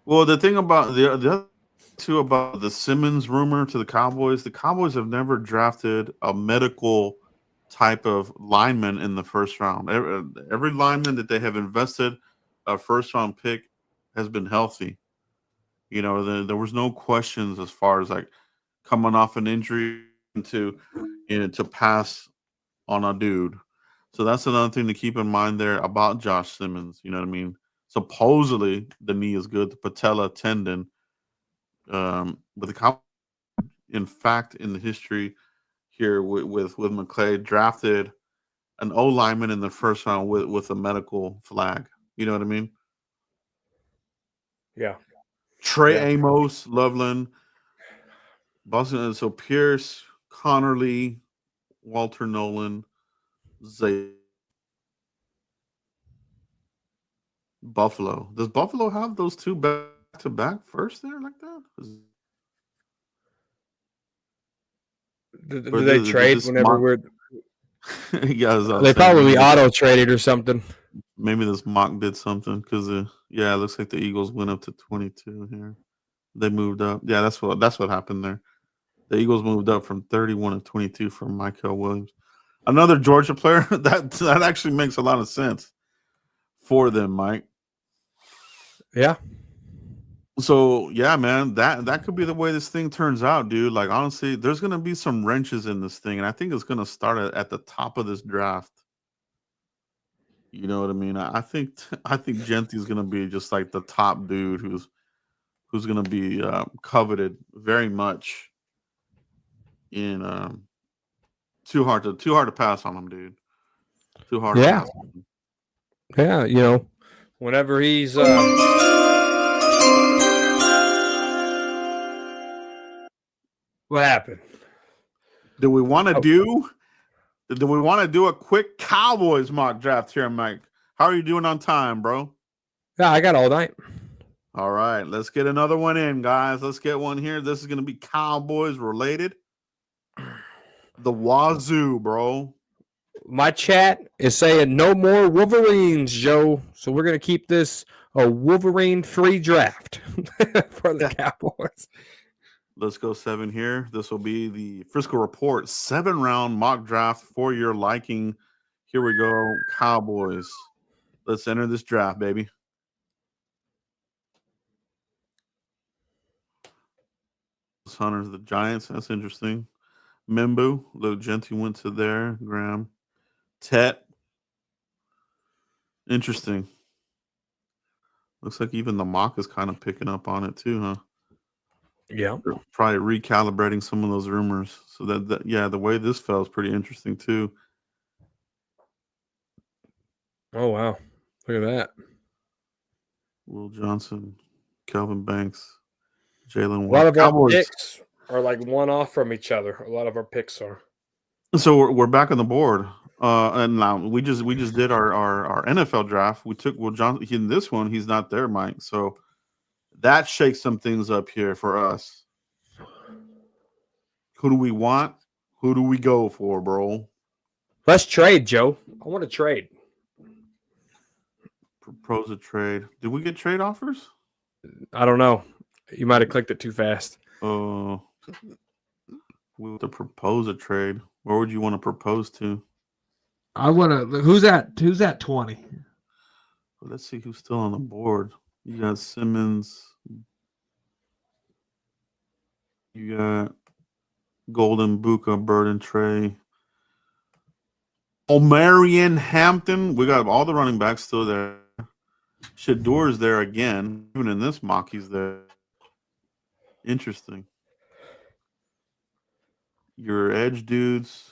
Well, the thing about the other two about the Simmons rumor to the Cowboys have never drafted a medical type of lineman in the first round. Every lineman that they have invested a first round pick has been healthy. You know, there was no questions as far as like coming off an injury to pass on a dude. So that's another thing to keep in mind there about Josh Simmons. You know what I mean? Supposedly the knee is good, the patella tendon. But the Cowboys, in fact, in the history here with McClay, drafted an O lineman in the first round with a medical flag. You know what I mean? Yeah. Trey Amos, Loveland, Boston. So Pierce, Connerly, Walter Nolan, Zay. Buffalo. Does Buffalo have those two back to back first there like that? Do they trade whenever we're? Yeah, they probably auto traded or something. Maybe this mock did something because it looks like the Eagles went up to 22 here. They moved up. Yeah, that's what happened there. The Eagles moved up from 31 to 22 from Michael Williams, another Georgia player. That actually makes a lot of sense for them, Mike. Yeah. So yeah, man, that could be the way this thing turns out, dude. Like honestly, there's gonna be some wrenches in this thing, and I think it's gonna start at the top of this draft. You know what I mean? I think Gentry's gonna be just like the top dude who's gonna be coveted very much. In too hard to pass on him, dude. Too hard. Yeah. To pass on him. Yeah, you know, whenever he's what happened? Do we want to do a quick Cowboys mock draft here, Mike? How are you doing on time, bro? Yeah, I got all night. All right, let's get another one in, guys. Let's get one here. This is going to be Cowboys related. The Wazoo, bro. My chat is saying no more Wolverines, Joe. So we're going to keep this a Wolverine-free draft for the Cowboys. Let's go 7 here. This will be the Frisco Report 7-round mock draft for your liking. Here we go, Cowboys. Let's enter this draft, baby. Hunters, the Giants. That's interesting. Membu, Luke Gentry went to there. Graham, Tet. Interesting. Looks like even the mock is kind of picking up on it too, huh? Yeah. They're probably recalibrating some of those rumors. So that the way this fell is pretty interesting too. Oh wow. Look at that. Will Johnson, Kelvin Banks, Jalen A lot of Cowboys. our picks are like one off from each other. A lot of our picks are. So we're back on the board. And now we just did our NFL draft. We took Will Johnson. In this one, he's not there, Mike. So that shakes some things up here for us. Who do we want? Who do we go for, bro? Let's trade, Joe. I want to trade. Propose a trade. Did we get trade offers? I don't know. You might have clicked it too fast. We want to propose a trade. Where would you want to propose to? I want to. Who's at 20? Let's see who's still on the board. You got Simmons. You got Golden, Buka, Bird, and Trey. Omarion Hampton. We got all the running backs still there. Shador's there again. Even in this mock, he's there. Interesting. Your edge dudes.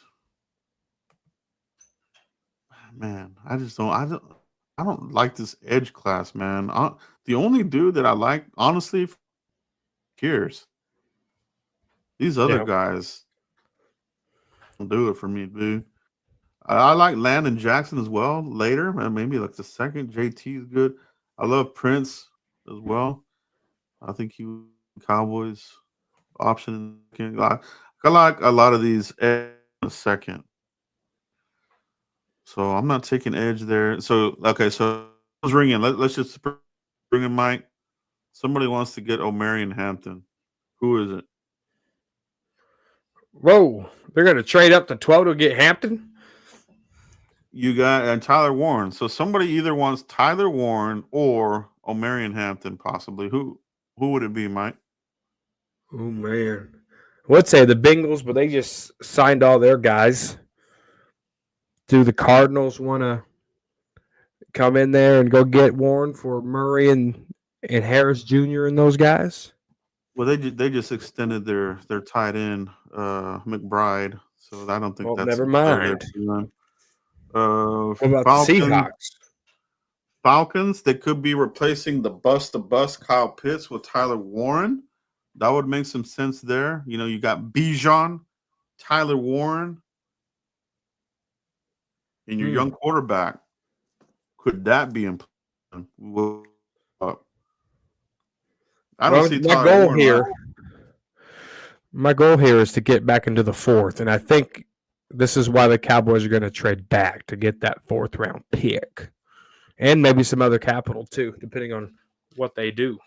Man, I don't like this edge class, man. The only dude that I like, honestly, Pierce. These other guys don't do it for me, dude. I like Landon Jackson as well later, man. Maybe like the second. JT is good. I love Prince as well. I think he Cowboys option. I like a lot of these edge in a second. So I'm not taking edge there. So okay, so I was ringing. Let's just bring in Mike. Somebody wants to get O'Marion Hampton. Who is it? Whoa, they're going to trade up to 12 to get Hampton? You got and Tyler Warren. So somebody either wants Tyler Warren or O'Marion Hampton, possibly. Who would it be, Mike? Oh, man. I would say the Bengals, but they just signed all their guys. Do the Cardinals want to come in there and go get Warren for Murray and Harris Jr. and those guys? Well, they just extended their tight end, McBride. So I don't think Well, that's never mind. what What about the Seahawks? Falcons, they could be replacing the bust Kyle Pitts with Tyler Warren. That would make some sense there. You know, you got Bijan, Tyler Warren, and your young quarterback. Could that be in plan? I don't see my Tyler goal Warren here. right. My goal here is to get back into the fourth, and I think this is why the Cowboys are going to trade back to get that fourth round pick, and maybe some other capital too, depending on what they do.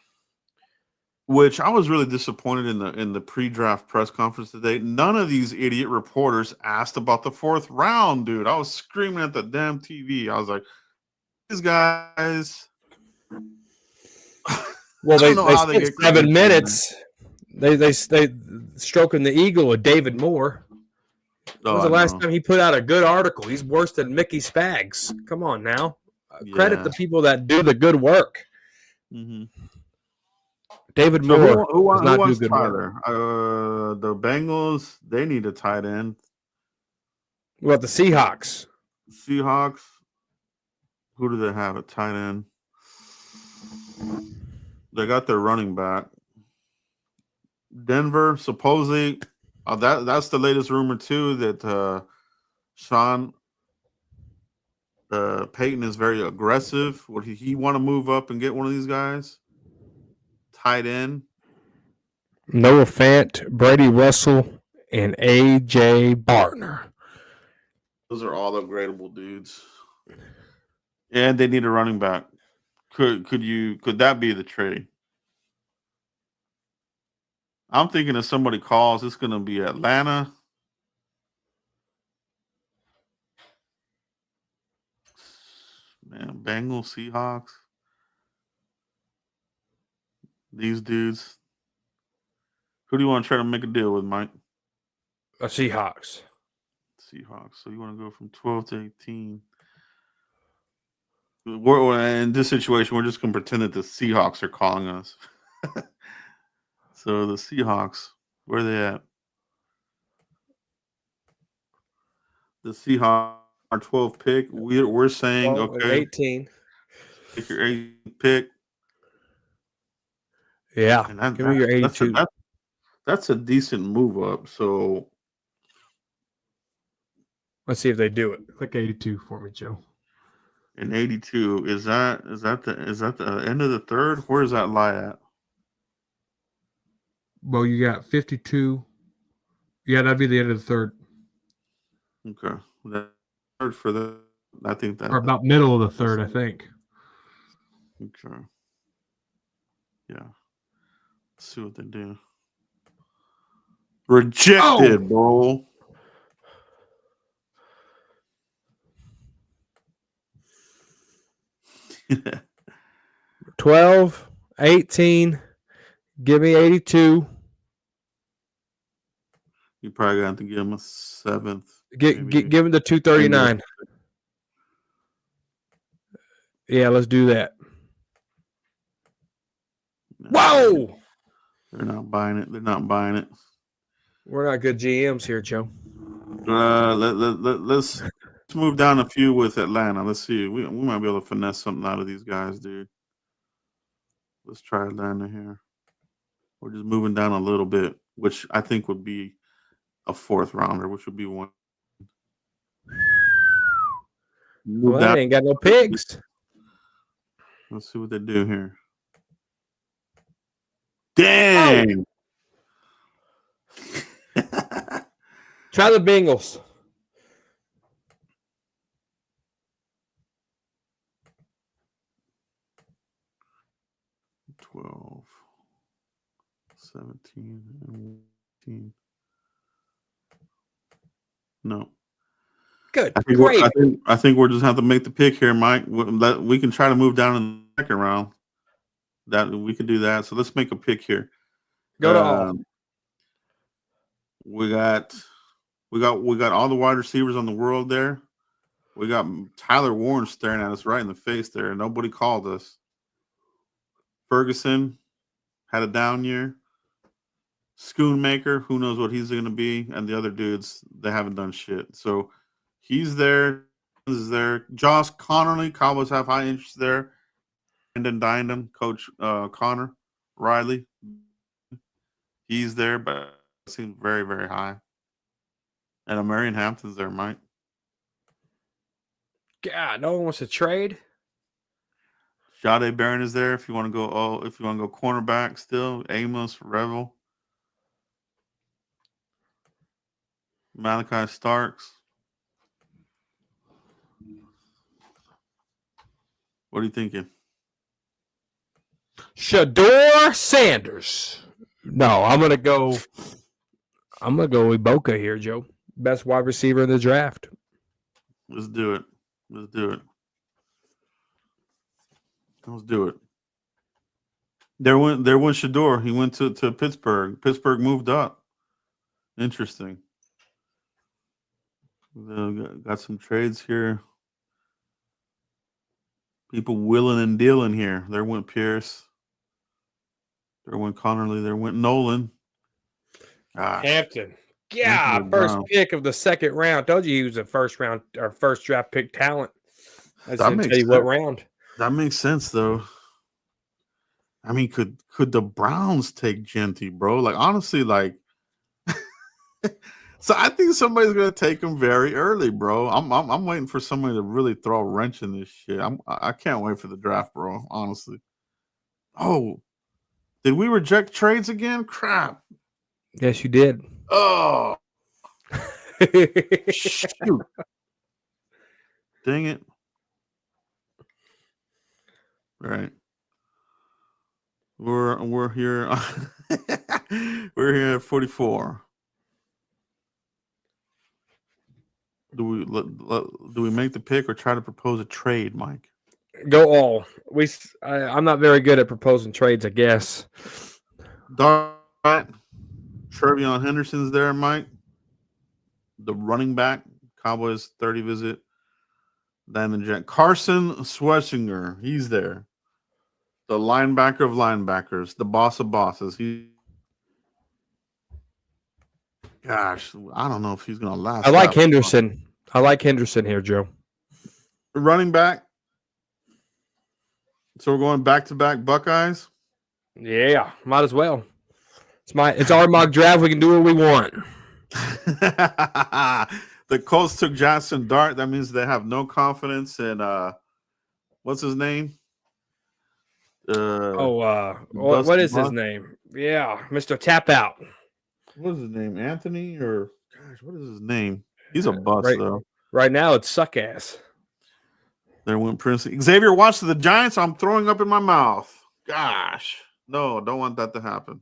Which I was really disappointed in the pre-draft press conference today. None of these idiot reporters asked about the fourth round, dude. I was screaming at the damn TV. I was like, these guys. Well, they spent 7 minutes. They stroking the ego with David Moore. When was the last time he put out a good article? He's worse than Mickey Spags. Come on now. Credit the people that do the good work. Mm-hmm. David Moore who wants good Tyler? The Bengals, they need a tight end. What about the Seahawks? Seahawks, who do they have at tight end? They got their running back. Denver, supposedly, that's the latest rumor too, that Sean Payton is very aggressive. Would he want to move up and get one of these guys? Tight end. Noah Fant, Brady Russell, and A.J. Bartner. Those are all upgradable dudes. And they need a running back. Could that be the trade? I'm thinking if somebody calls, it's going to be Atlanta. Man, Bengals, Seahawks. These dudes. Who do you want to try to make a deal with, Mike? Seahawks. Seahawks. So you want to go from 12 to 18. In this situation, we're just going to pretend that the Seahawks are calling us. So the Seahawks, where are they at? The Seahawks are 12th pick. We're saying, okay. 18. Take your 8th pick. Yeah. Give me your 82. That's a decent move up. So let's see if they do it. Click 82 for me, Joe. And 82, is that the end of the third? Where does that lie at? Well, you got 52. Yeah, that'd be the end of the third. Okay. That third for the I think that or about middle of the third, I think. Okay. Yeah. Let's see what they do. Rejected, bro. Yeah. 12, 18, give me 82. You probably got to give him a 7th. Give him the 239. Yeah, let's do that. No, Whoa! They're not buying it. They're not buying it. We're not good GMs here, Joe. Let's move down a few with Atlanta. Let's see. We might be able to finesse something out of these guys, dude. Let's try Atlanta here. We're just moving down a little bit, which I think would be a 4th rounder, which would be one. Well, they ain't got no picks. Let's see what they do here. Dang! Try the Bengals. $12, $17, and $18. No. Good. I think Great. I think we're just have to make the pick here, Mike. We can try to move down in the second round. That we can do that. So let's make a pick here. Go to all. We got all the wide receivers on the world there. We got Tyler Warren staring at us right in the face there. Nobody called us. Ferguson had a down year. Schoonmaker, who knows what he's going to be, and the other dudes, they haven't done shit. So he's there. Is there? Josh Connerly, Cowboys have high interest there. Brandon Dindon, Coach Connor Riley. He's there, but it seems very, very high. And Marion Hampton's there, Mike. God, no one wants to trade. Jade Barron is there if you want to go. If you want to go cornerback still, Amos Revel, Malachi Starks. What are you thinking? Shador Sanders. No, I'm gonna go Iboka here, Joe. Best wide receiver in the draft. Let's do it. Let's do it. Let's do it. There went Shador. He went to Pittsburgh. Pittsburgh moved up. Interesting. Got some trades here. People willing and dealing here. There went Pierce. There went Connerly. There went Nolan. Hampton. Yeah, first pick of the second round. Told you he was a first round or first draft pick talent. I didn't tell you what round. That makes sense though. I mean, could the Browns take Genty, bro? Like honestly, like so I think somebody's gonna take him very early, bro. I'm waiting for somebody to really throw a wrench in this shit. I can't wait for the draft, bro. Honestly. Oh, did we reject trades again? Crap. Yes, you did. Oh, shoot! Dang it! All right, we're here. We're here at 44. Do we make the pick or try to propose a trade, Mike? Go all. I'm not very good at proposing trades, I guess. Trevion Henderson's there, Mike. The running back, Cowboys 30 visit. Diamond Jet. Carson Schwarzenegger, he's there. The linebacker of linebackers, the boss of bosses. Gosh, I don't know if he's going to last. I like Henderson. Long. I like Henderson here, Joe. Running back. So we're going back-to-back Buckeyes? Yeah, might as well. It's our mock draft. We can do what we want. The Colts took Jackson Dart. That means they have no confidence in what's his name? What is his name? Yeah, Mr. Tap Out. What is his name? Anthony or gosh, what is his name? He's a bust though. Right now it's suck ass. There went Prince. Xavier Watts to the Giants. I'm throwing up in my mouth. Gosh. No, don't want that to happen.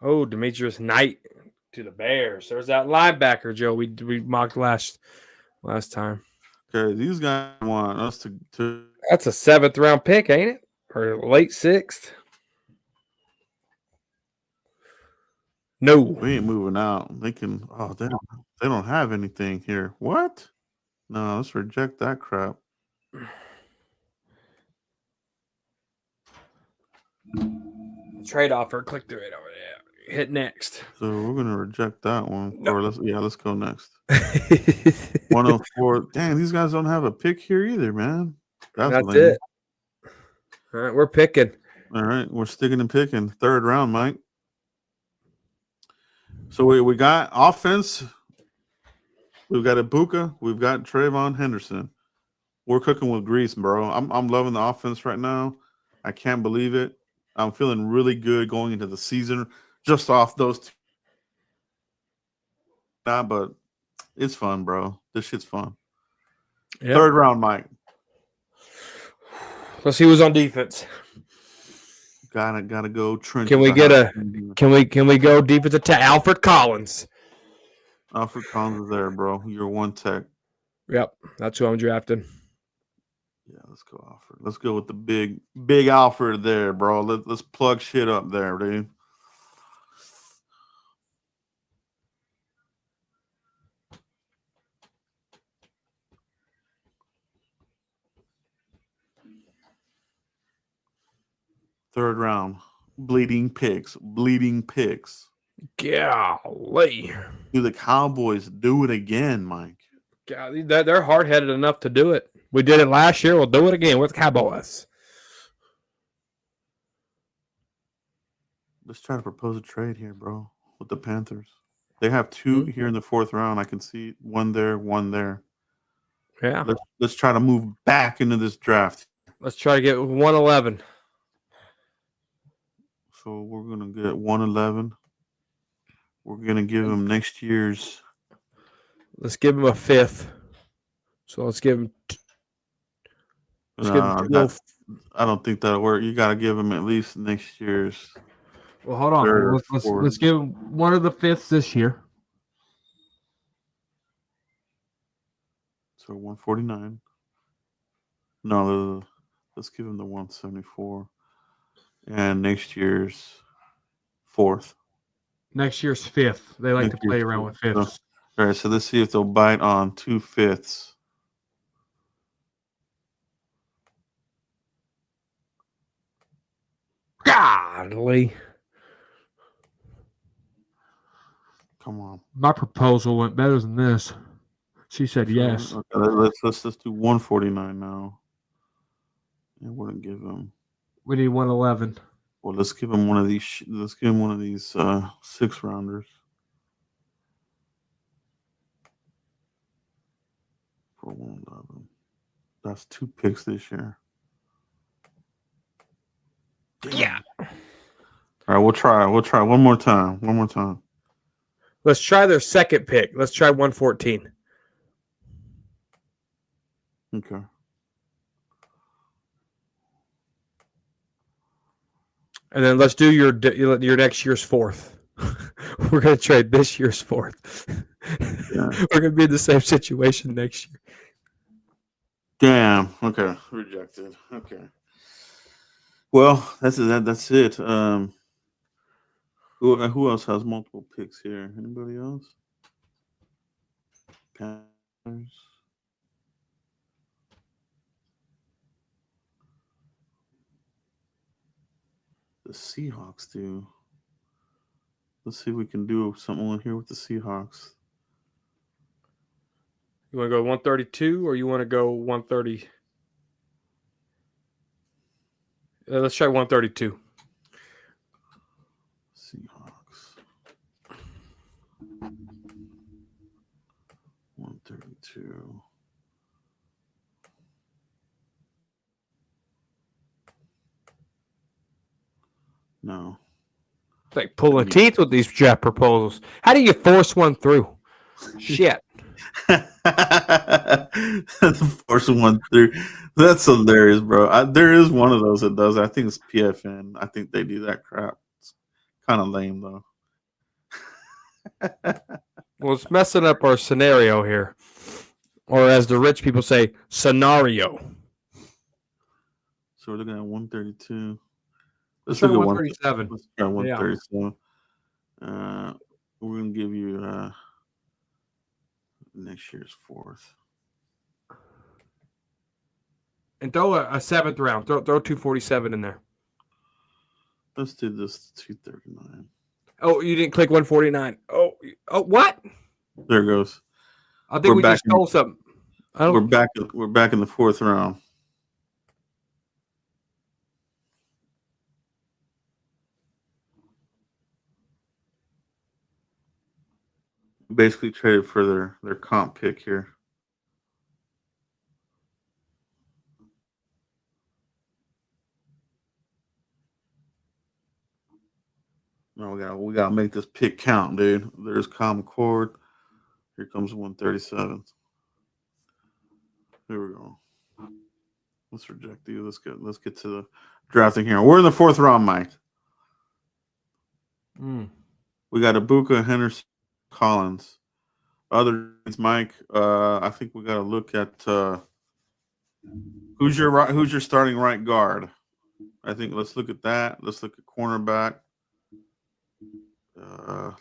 Oh, Demetrius Knight to the Bears. There's that linebacker, Joe. We mocked last time. Okay, these guys want us to. That's a 7th round pick, ain't it? Or late 6th? No, we ain't moving out. They can. Oh, they don't have anything here. What? No, let's reject that crap. Trade offer. Click through it over there. Hit next. So we're gonna reject that one. No. Or let's go next. 104. Dang, these guys don't have a pick here either, man. That's it. All right, we're picking. All right, we're sticking and picking. 3rd round, Mike. So we got offense. We've got Ibuka. We've got Trayvon Henderson. We're cooking with grease, bro. I'm loving the offense right now. I can't believe it. I'm feeling really good going into the season just off those two. not, but it's fun, bro. This shit's fun. Yep. Third round, Mike. Let's see who's on defense. Gotta go. Trent. Can we get a? Can we go defense attack? Alfred Collins. Alfred Collins is there, bro. You're one tech. Yep, that's who I'm drafting. Yeah, let's go, Alfred. Let's go with the big Alfred there, bro. Let's plug shit up there, dude. Third round, bleeding picks. Golly. Do the Cowboys do it again, Mike? God, they're hard-headed enough to do it. We did it last year. We'll do it again with Cowboys. Let's try to propose a trade here, bro, with the Panthers. They have two here in the fourth round. I can see one there, one there. Yeah. Let's try to move back into this draft. Let's try to get 111. So we're going to get 111. We're going to give him next year's. Let's give him a fifth. So let's give him. I don't think that'll work. You got to give him at least next year's. Well, hold on. Let's give him one of the fifths this year. So 149. No, let's give him the 174. And next year's fourth. Next year's fifth. They like to play around with fifths. All right, so let's see if they'll bite on 2 fifths. Godly. Come on. My proposal went better than this. She said yes. Okay, let's do 149 now. And we're gonna give him. We need 111. Well, let's give him one of these. Let's give him one of these 6 rounders. For 111. That's 2 picks this year. Yeah. All right, we'll try one more time. Let's try their second pick. Let's try 114. Okay. And then let's do your next year's fourth. We're going to trade this year's fourth. Yeah. We're going to be in the same situation next year. Damn. Okay. Rejected. Okay. Well, that's it. Who else has multiple picks here? Anybody else? Panthers. The Seahawks do. Let's see if we can do something here with the Seahawks. You want to go 132 or you want to go 130? Let's try 132. Seahawks. 132. No. It's like pulling teeth with these draft proposals. How do you force one through? Shit. Force one through. That's hilarious, bro. There is one of those that does. I think it's PFN. I think they do that crap. It's kind of lame, though. Well, it's messing up our scenario here. Or as the rich people say, scenario. So we're looking at 132. Let's try 137. Let's try 137. Yeah. We're going to give you next year's fourth. And throw a seventh round. Throw 247 in there. Let's do this 239. Oh, you didn't click 149. Oh, what? There it goes. I think we just stole something. We're back in the fourth round. Basically traded for their comp pick here. No, we gotta make this pick count, dude. There's Common Cord. Here comes 137. Here we go. Let's reject you. Let's get to the drafting here. We're in the 4th round, Mike. We got Ibuka, Henderson, Collins. Other things, Mike. I think we got to look at who's your starting right guard. I think let's look at that. Let's look at cornerback,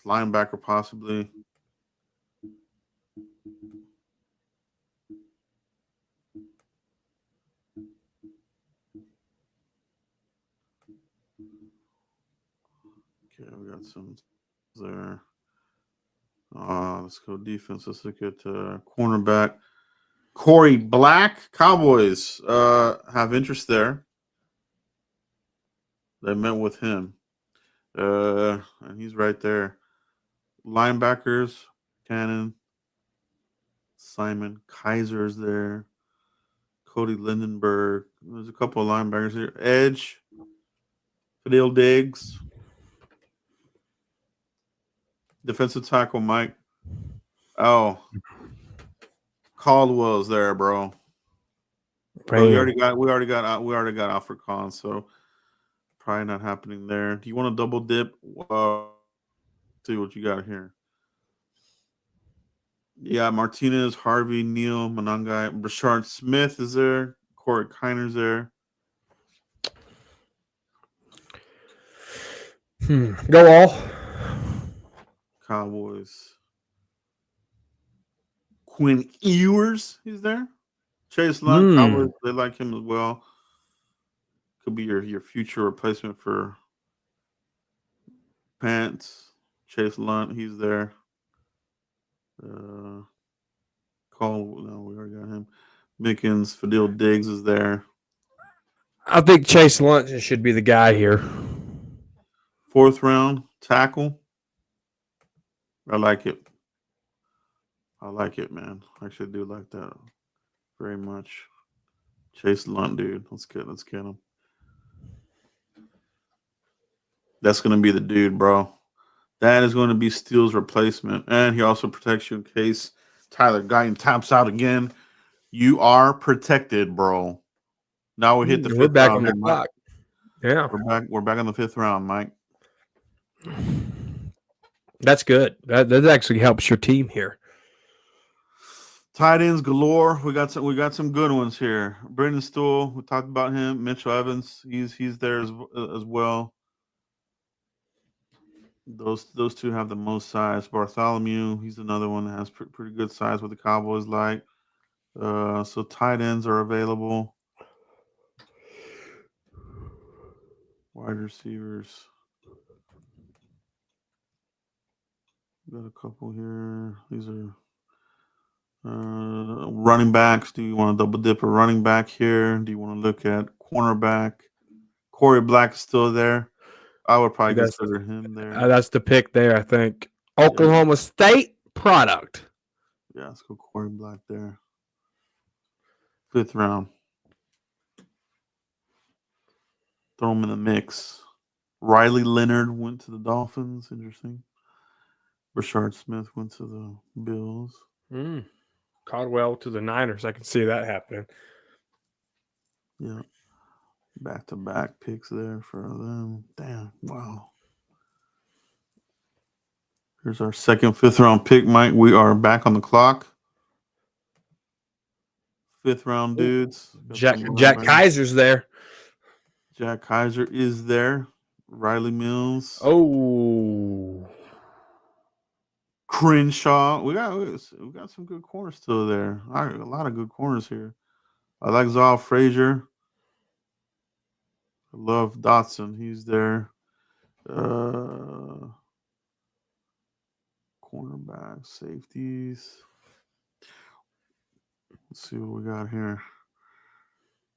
linebacker possibly. Okay, we got some there. Let's go defense. Let's look at cornerback. Corey Black. Cowboys have interest there. They met with him. And he's right there. Linebackers, Cannon, Simon Kaiser is there. Cody Lindenberg. There's a couple of linebackers here. Edge, Fidel Diggs. Defensive tackle, Mike. Oh, Caldwell's there, bro. Oh, we already got Alfred Collins, so probably not happening there. Do you want to double dip? See what you got here. Yeah, Martinez, Harvey, Neal, Monangai, Brashard Smith is there. Corey Kiner's there. Go all. Cowboys. Quinn Ewers, he's there. Chase Lunt, Cowboys, they like him as well. Could be your future replacement for Pants. Chase Lunt, he's there. We already got him. Mickens, Fidel Diggs is there. I think Chase Lunt should be the guy here. 4th round, tackle. I like it. Man. I actually do like that very much. Chase Lunt, dude. Let's get him. That's going to be the dude, bro. That is going to be Steele's replacement. And he also protects you in case Tyler Guyton taps out again. You are protected, bro. Now we hit the 5th round. We're back on the clock. Yeah. We're back on the 5th round, Mike. That's good. That actually helps your team here. Tight ends galore. We got some good ones here. Brendan Stool, we talked about him. Mitchell Evans, he's there as well. Those two have the most size. Bartholomew, he's another one that has pretty good size. What the Cowboys like. So tight ends are available. Wide receivers. Got a couple here. These are running backs. Do you want to double dip a running back here? Do you want to look at cornerback? Corey Black is still there. I would probably consider him there. That's the pick there, I think. Oklahoma State product. Yeah, let's go Corey Black there. 5th round. Throw him in the mix. Riley Leonard went to the Dolphins. Interesting. Brashard Smith went to the Bills. Caldwell to the Niners. I can see that happening. Yeah. Back-to-back picks there for them. Damn. Wow. Here's our 2nd, 5th round pick, Mike. We are back on the clock. 5th round dudes. Jack Kaiser's there. Jack Kaiser is there. Riley Mills. Oh. Crenshaw. We got some good corners still there. A lot of good corners here. I like Zal Frazier. I love Dotson. He's there. Cornerback, safeties. Let's see what we got here.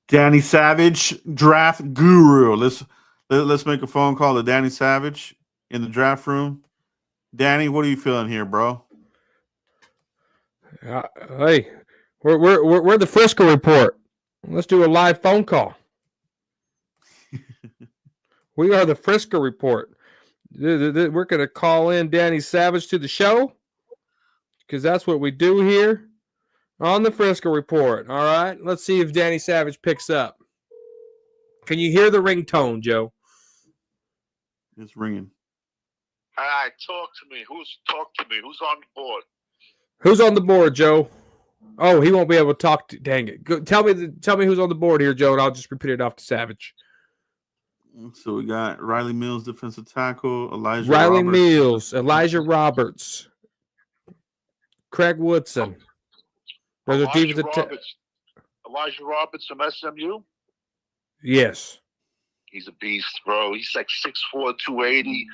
Danny Savage, draft guru. Let's make a phone call to Danny Savage in the draft room. Danny, what are you feeling here, bro? Hey, we're the Frisco Report. Let's do a live phone call. We are the Frisco Report. We're going to call in Danny Savage to the show. because that's what we do here on the Frisco Report. All right, let's see if Danny Savage picks up. Can you hear the ringtone, Joe? It's ringing. All right, talk to me. Talk to me? Who's on the board? Who's on the board, Joe? Oh, he won't be able to talk. Dang it! Tell me who's on the board here, Joe, and I'll just repeat it off to Savage. So we got Riley Mills, defensive tackle, Elijah Riley Roberts. Mills, Elijah Roberts, Craig Woodson. Those are Elijah Roberts from SMU? Yes. He's a beast, bro. He's like 6'4", 280,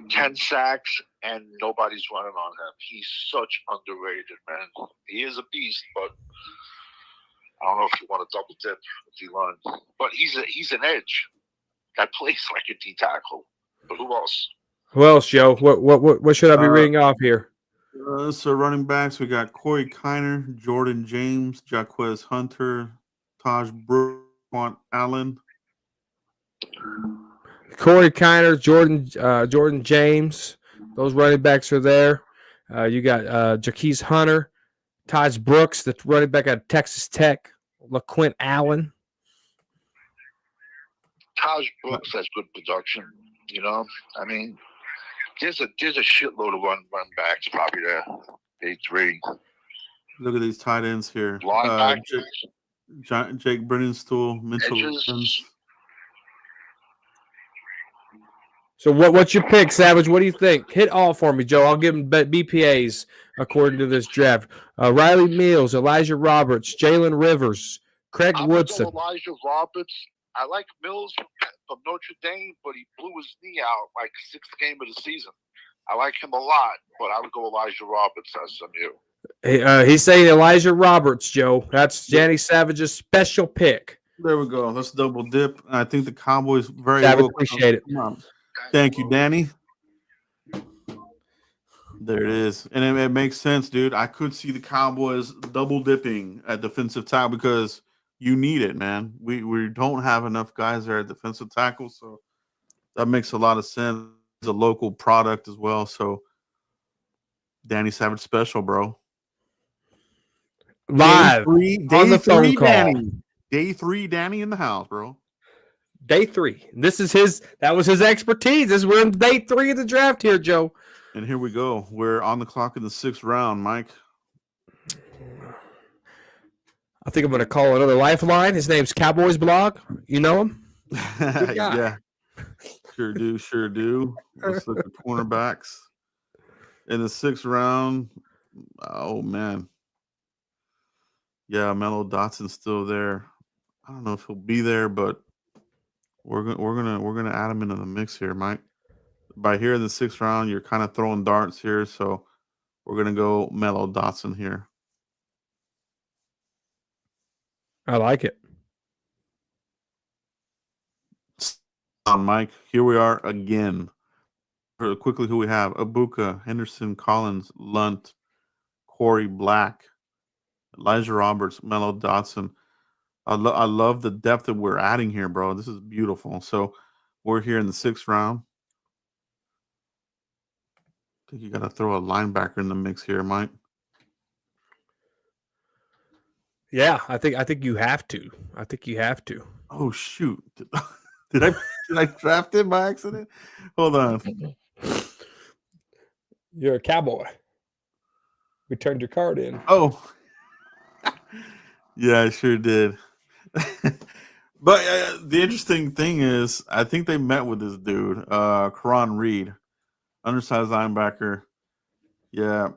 10 sacks, and nobody's running on him. He's such underrated, man. He is a beast, but I don't know if you want to double dip with D-line. But he's an edge. That plays like a D tackle. But who else? Who else, Joe? What should I be reading off here? So running backs, we got Corey Kiner, Jordan James, Jaquez Hunter, Taj Brooks, Quan Allen. Corey Kiner, Jordan James. Those running backs are there. You got Jaquez Hunter, Taj Brooks, the running back at Texas Tech, LaQuint Allen. Taj Brooks has good production, you know. I mean, there's a shitload of run backs probably there. Day 3. Look at these tight ends here. Jake Brennanstool, Mitchell Evans. So what's your pick, Savage? What do you think? Hit all for me, Joe. I'll give him BPAs according to this draft. Riley Mills, Elijah Roberts, Jalen Rivers, Craig Woodson. Elijah Roberts. I like Mills from Notre Dame, but he blew his knee out like 6th game of the season. I like him a lot, but I would go Elijah Roberts SMU. He's saying Elijah Roberts, Joe. That's Danny Savage's special pick. There we go. Let's double dip. I think the Cowboys very Savage, well. appreciate it. Thank you, Danny. There it is. And it makes sense, dude. I could see the Cowboys double dipping at defensive tackle because you need it, man. We don't have enough guys there at defensive tackle, so that makes a lot of sense. It's a local product as well. So Danny Savage special, bro. Live on the phone call. Danny. Day 3, Danny in the house, bro. Day 3. That was his expertise. We're in day 3 of the draft here, Joe. And here we go. We're on the clock in the 6th round, Mike. I think I'm going to call another lifeline. His name's Cowboys Blog. You know him? Yeah. Sure do. Let's look at cornerbacks. In the 6th round, oh man. Yeah, Mello Dotson's still there. I don't know if he'll be there, but we're gonna add him into the mix here, Mike. By here in the 6th round, you're kind of throwing darts here, so we're gonna go Mello Dotson here. I like it. Mike, here we are again. Quickly, who we have: Abuka, Henderson, Collins, Lunt, Corey Black, Elijah Roberts, Mello Dotson. I love the depth that we're adding here, bro. This is beautiful. So we're here in the 6th round. I think you got to throw a linebacker in the mix here, Mike. Yeah, I think you have to. Oh shoot! Did I draft him by accident? Hold on. You're a cowboy. We turned your card in. Oh, yeah, I sure did. But the interesting thing is, I think they met with this dude, Karan Reed, undersized linebacker. Yeah,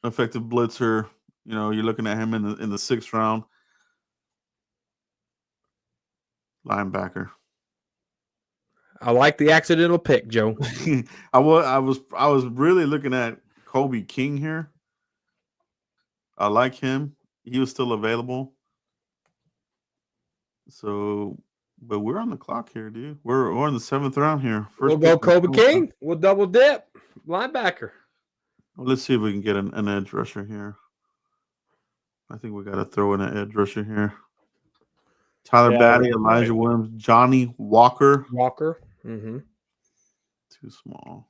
effective blitzer. You know, you're looking at him in the 6th round. Linebacker. I like the accidental pick, Joe. I was really looking at Kobe King here. I like him. He was still available. So, but we're on the clock here, dude. We're in the 7th round here. We'll go Kobe King. We'll double dip. Linebacker. Well, let's see if we can get an edge rusher here. I think we got to throw in an edge rusher here. Tyler Batty, Elijah Williams, Johnny Walker. Mm-hmm. Too small.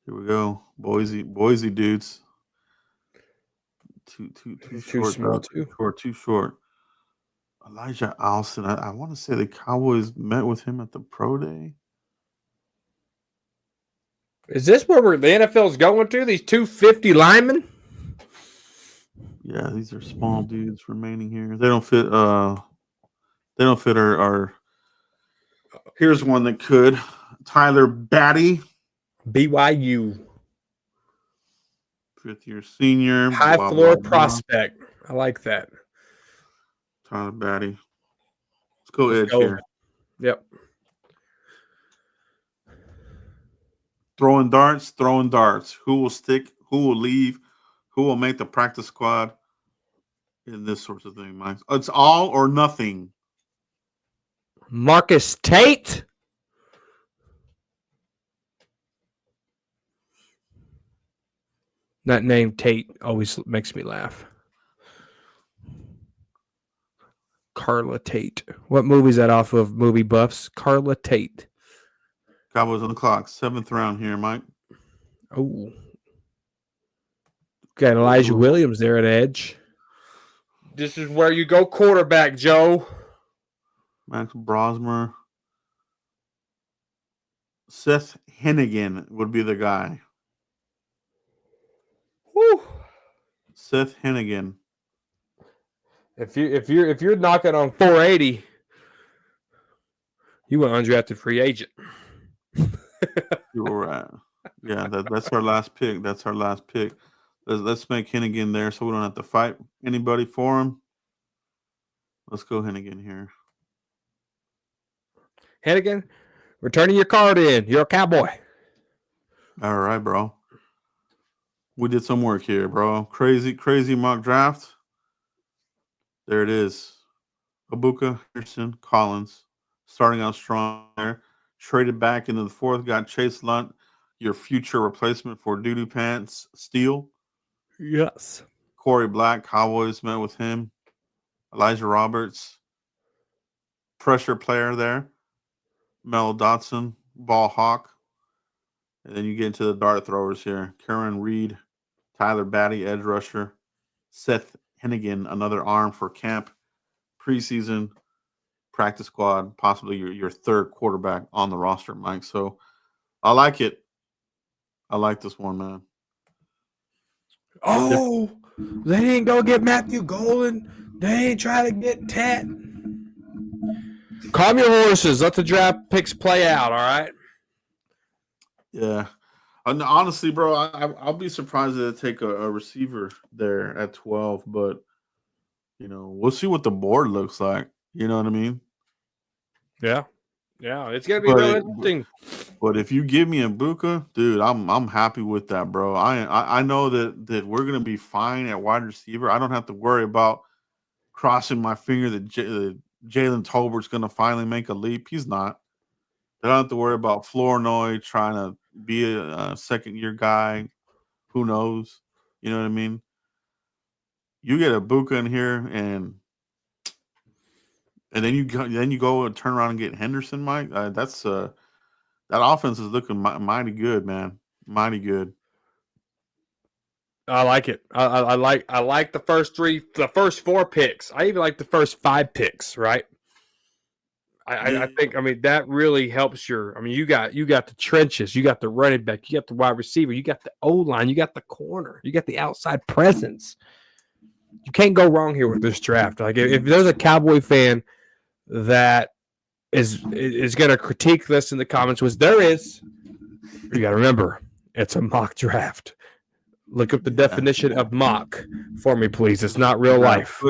Here we go. Boise dudes. Too short. small, Too short. Too short. Elijah Allison. I want to say the Cowboys met with him at the pro day. Is this where the NFL's going to? These 250 linemen? Yeah, these are small dudes remaining here. They don't fit. They don't fit our. Here's one that could. Tyler Batty, BYU. 5th-year senior. High floor prospect. I like that. Tyler Batty. Let's go Let's edge go. here. Yep. Throwing darts. Who will stick? Who will leave? Who will make the practice squad? In this sort of thing, Mike. It's all or nothing. Marcus Tate. That name Tate always makes me laugh. Carla Tate. What movie is that off of? Movie Buffs. Carla Tate. Cowboys on the clock. 7th round here, Mike. Oh. Got Elijah Williams there at edge. This is where you go quarterback, Joe. Max Brosmer. Seth Hennigan would be the guy. Whew. Seth Hennigan. If you're knocking on 480, you an undrafted free agent. You're right. Yeah, that's our last pick. That's our last pick. Let's make Hennigan there so we don't have to fight anybody for him. Let's go Hennigan here. Hennigan, returning your card in. You're a Cowboy. All right, bro. We did some work here, bro. Crazy mock draft. There it is. Abuka, Henderson, Collins. Starting out strong there. Traded back into the 4th. Got Chase Lunt, your future replacement for Doo-Doo Pants Steele. Yes. Corey Black, Cowboys met with him. Elijah Roberts, pressure player there. Mel Dotson, ball hawk. And then you get into the dart throwers here. Karen Reed, Tyler Batty, edge rusher. Seth Hennigan, another arm for camp. Preseason, practice squad, possibly your 3rd quarterback on the roster, Mike. So I like it. I like this one, man. Oh, they didn't go get Matthew Golden. They ain't try to get Ted. Calm your horses. Let the draft picks play out, all right? Yeah. And honestly, bro, I'll be surprised if they take a receiver there at 12, but, we'll see what the board looks like. You know what I mean? Yeah. Yeah, it's going to be real interesting. But if you give me a Buka, dude, I'm happy with that, bro. I know that we're going to be fine at wide receiver. I don't have to worry about crossing my finger that Jalen Tolbert's going to finally make a leap. He's not. They don't have to worry about Flournoy trying to be a second-year guy. Who knows? You know what I mean? You get a Buka in here, and then you go and turn around and get Henderson, Mike. That offense is looking mighty good, man. Mighty good. I like it. I like the first 4 picks. I even like the first 5 picks, right? I think that really helps you got the trenches, you got the running back, you got the wide receiver, you got the O-line, you got the corner, you got the outside presence. You can't go wrong here with this draft. Like if there's a Cowboy fan that is going to critique this in the comments, which there is, you got to remember, it's a mock draft. Look up the definition of mock for me, please. It's not real life.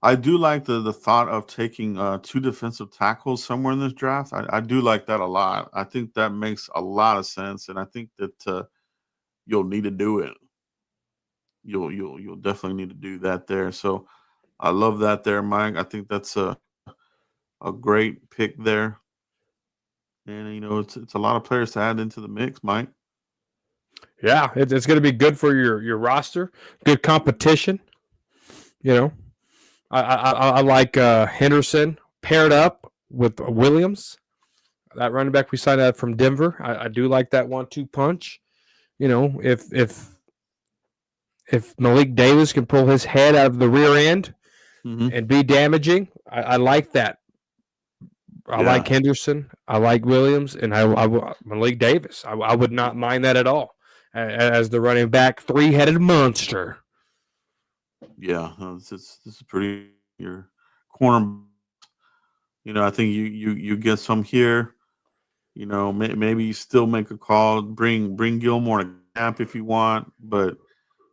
I do like the thought of taking 2 defensive tackles somewhere in this draft. I do like that a lot. I think that makes a lot of sense, and I think that you'll need to do it. You'll definitely need to do that there. So I love that there, Mike. I think that's a great pick there, and it's a lot of players to add into the mix, Mike. Yeah, it's going to be good for your roster. Good competition. I like Henderson paired up with Williams, that running back we signed out from Denver. I do like that 1-2 punch. if Malik Davis can pull his head out of the rear end and be damaging, I like that. I like Henderson. I like Williams, and Malik Davis. I would not mind that at all as the running back, three-headed monster. Yeah, this is pretty your corner. I think you get some here. Maybe you still make a call. Bring Gilmore to camp if you want, but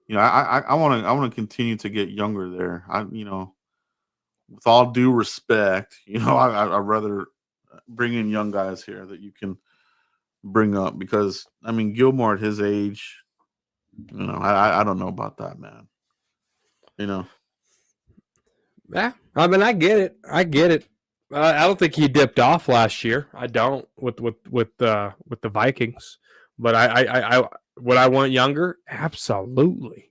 I want to continue to get younger there. With all due respect, I'd rather bring in young guys here that you can bring up because Gilmore at his age, I don't know about that, man. Yeah, I get it. I don't think he dipped off last year. I don't with the Vikings, but I would I want younger? Absolutely.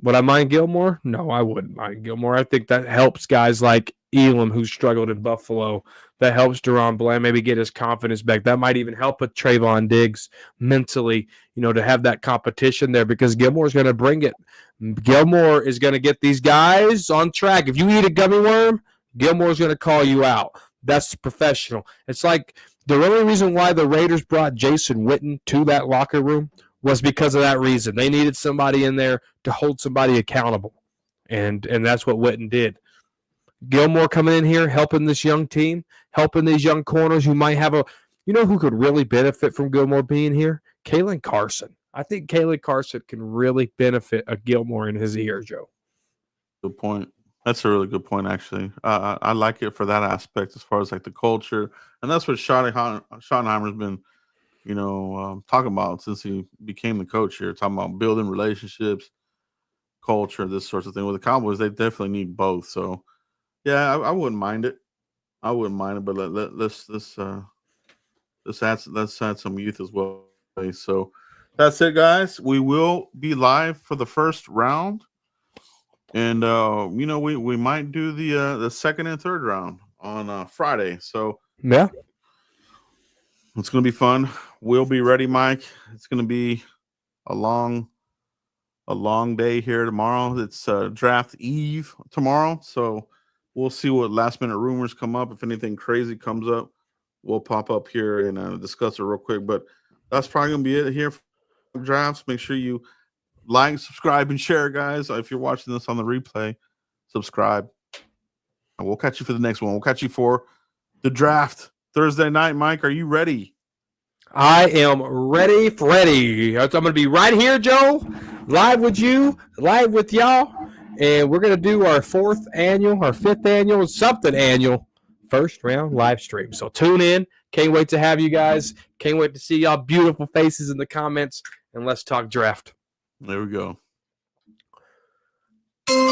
Would I mind Gilmore? No, I wouldn't mind Gilmore. I think that helps guys like Elam, who struggled in Buffalo. That helps Deron Bland maybe get his confidence back. That might even help with Trayvon Diggs mentally, to have that competition there because Gilmore's going to bring it. Gilmore is going to get these guys on track. If you eat a gummy worm, Gilmore's going to call you out. That's professional. It's like the only reason why the Raiders brought Jason Witten to that locker room was because of that reason. They needed somebody in there to hold somebody accountable, and that's what Witten did. Gilmore coming in here, helping this young team, helping these young corners who might have who could really benefit from Gilmore being here? Kalen Carson. I think Kalen Carson can really benefit a Gilmore in his ear, Joe. Good point. That's a really good point, actually. I like it for that aspect as far as like the culture, and that's what Schottenheimer's been talking about since he became the coach here, talking about building relationships, culture, this sort of thing. With the Cowboys, they definitely need both. So, yeah, I wouldn't mind it. But let's add some youth as well. So that's it, guys. We will be live for the first round, and we might do the second and third round on Friday. So yeah. It's going to be fun. We'll be ready, Mike. It's going to be a long day here tomorrow. It's draft eve tomorrow. So we'll see what last minute rumors come up. If anything crazy comes up, we'll pop up here and discuss it real quick. But that's probably going to be it here for drafts. Make sure you like, subscribe, and share, guys. If you're watching this on the replay, subscribe. And we'll catch you for the next one. We'll catch you for the draft Thursday night. Mike, are you ready? I am ready. I'm going to be right here, Joe, live with you, live with y'all, and we're going to do our fifth annual, something annual first round live stream. So tune in. Can't wait to have you guys. Can't wait to see y'all beautiful faces in the comments, and let's talk draft. There we go. All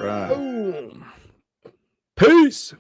right. Boom. Peace.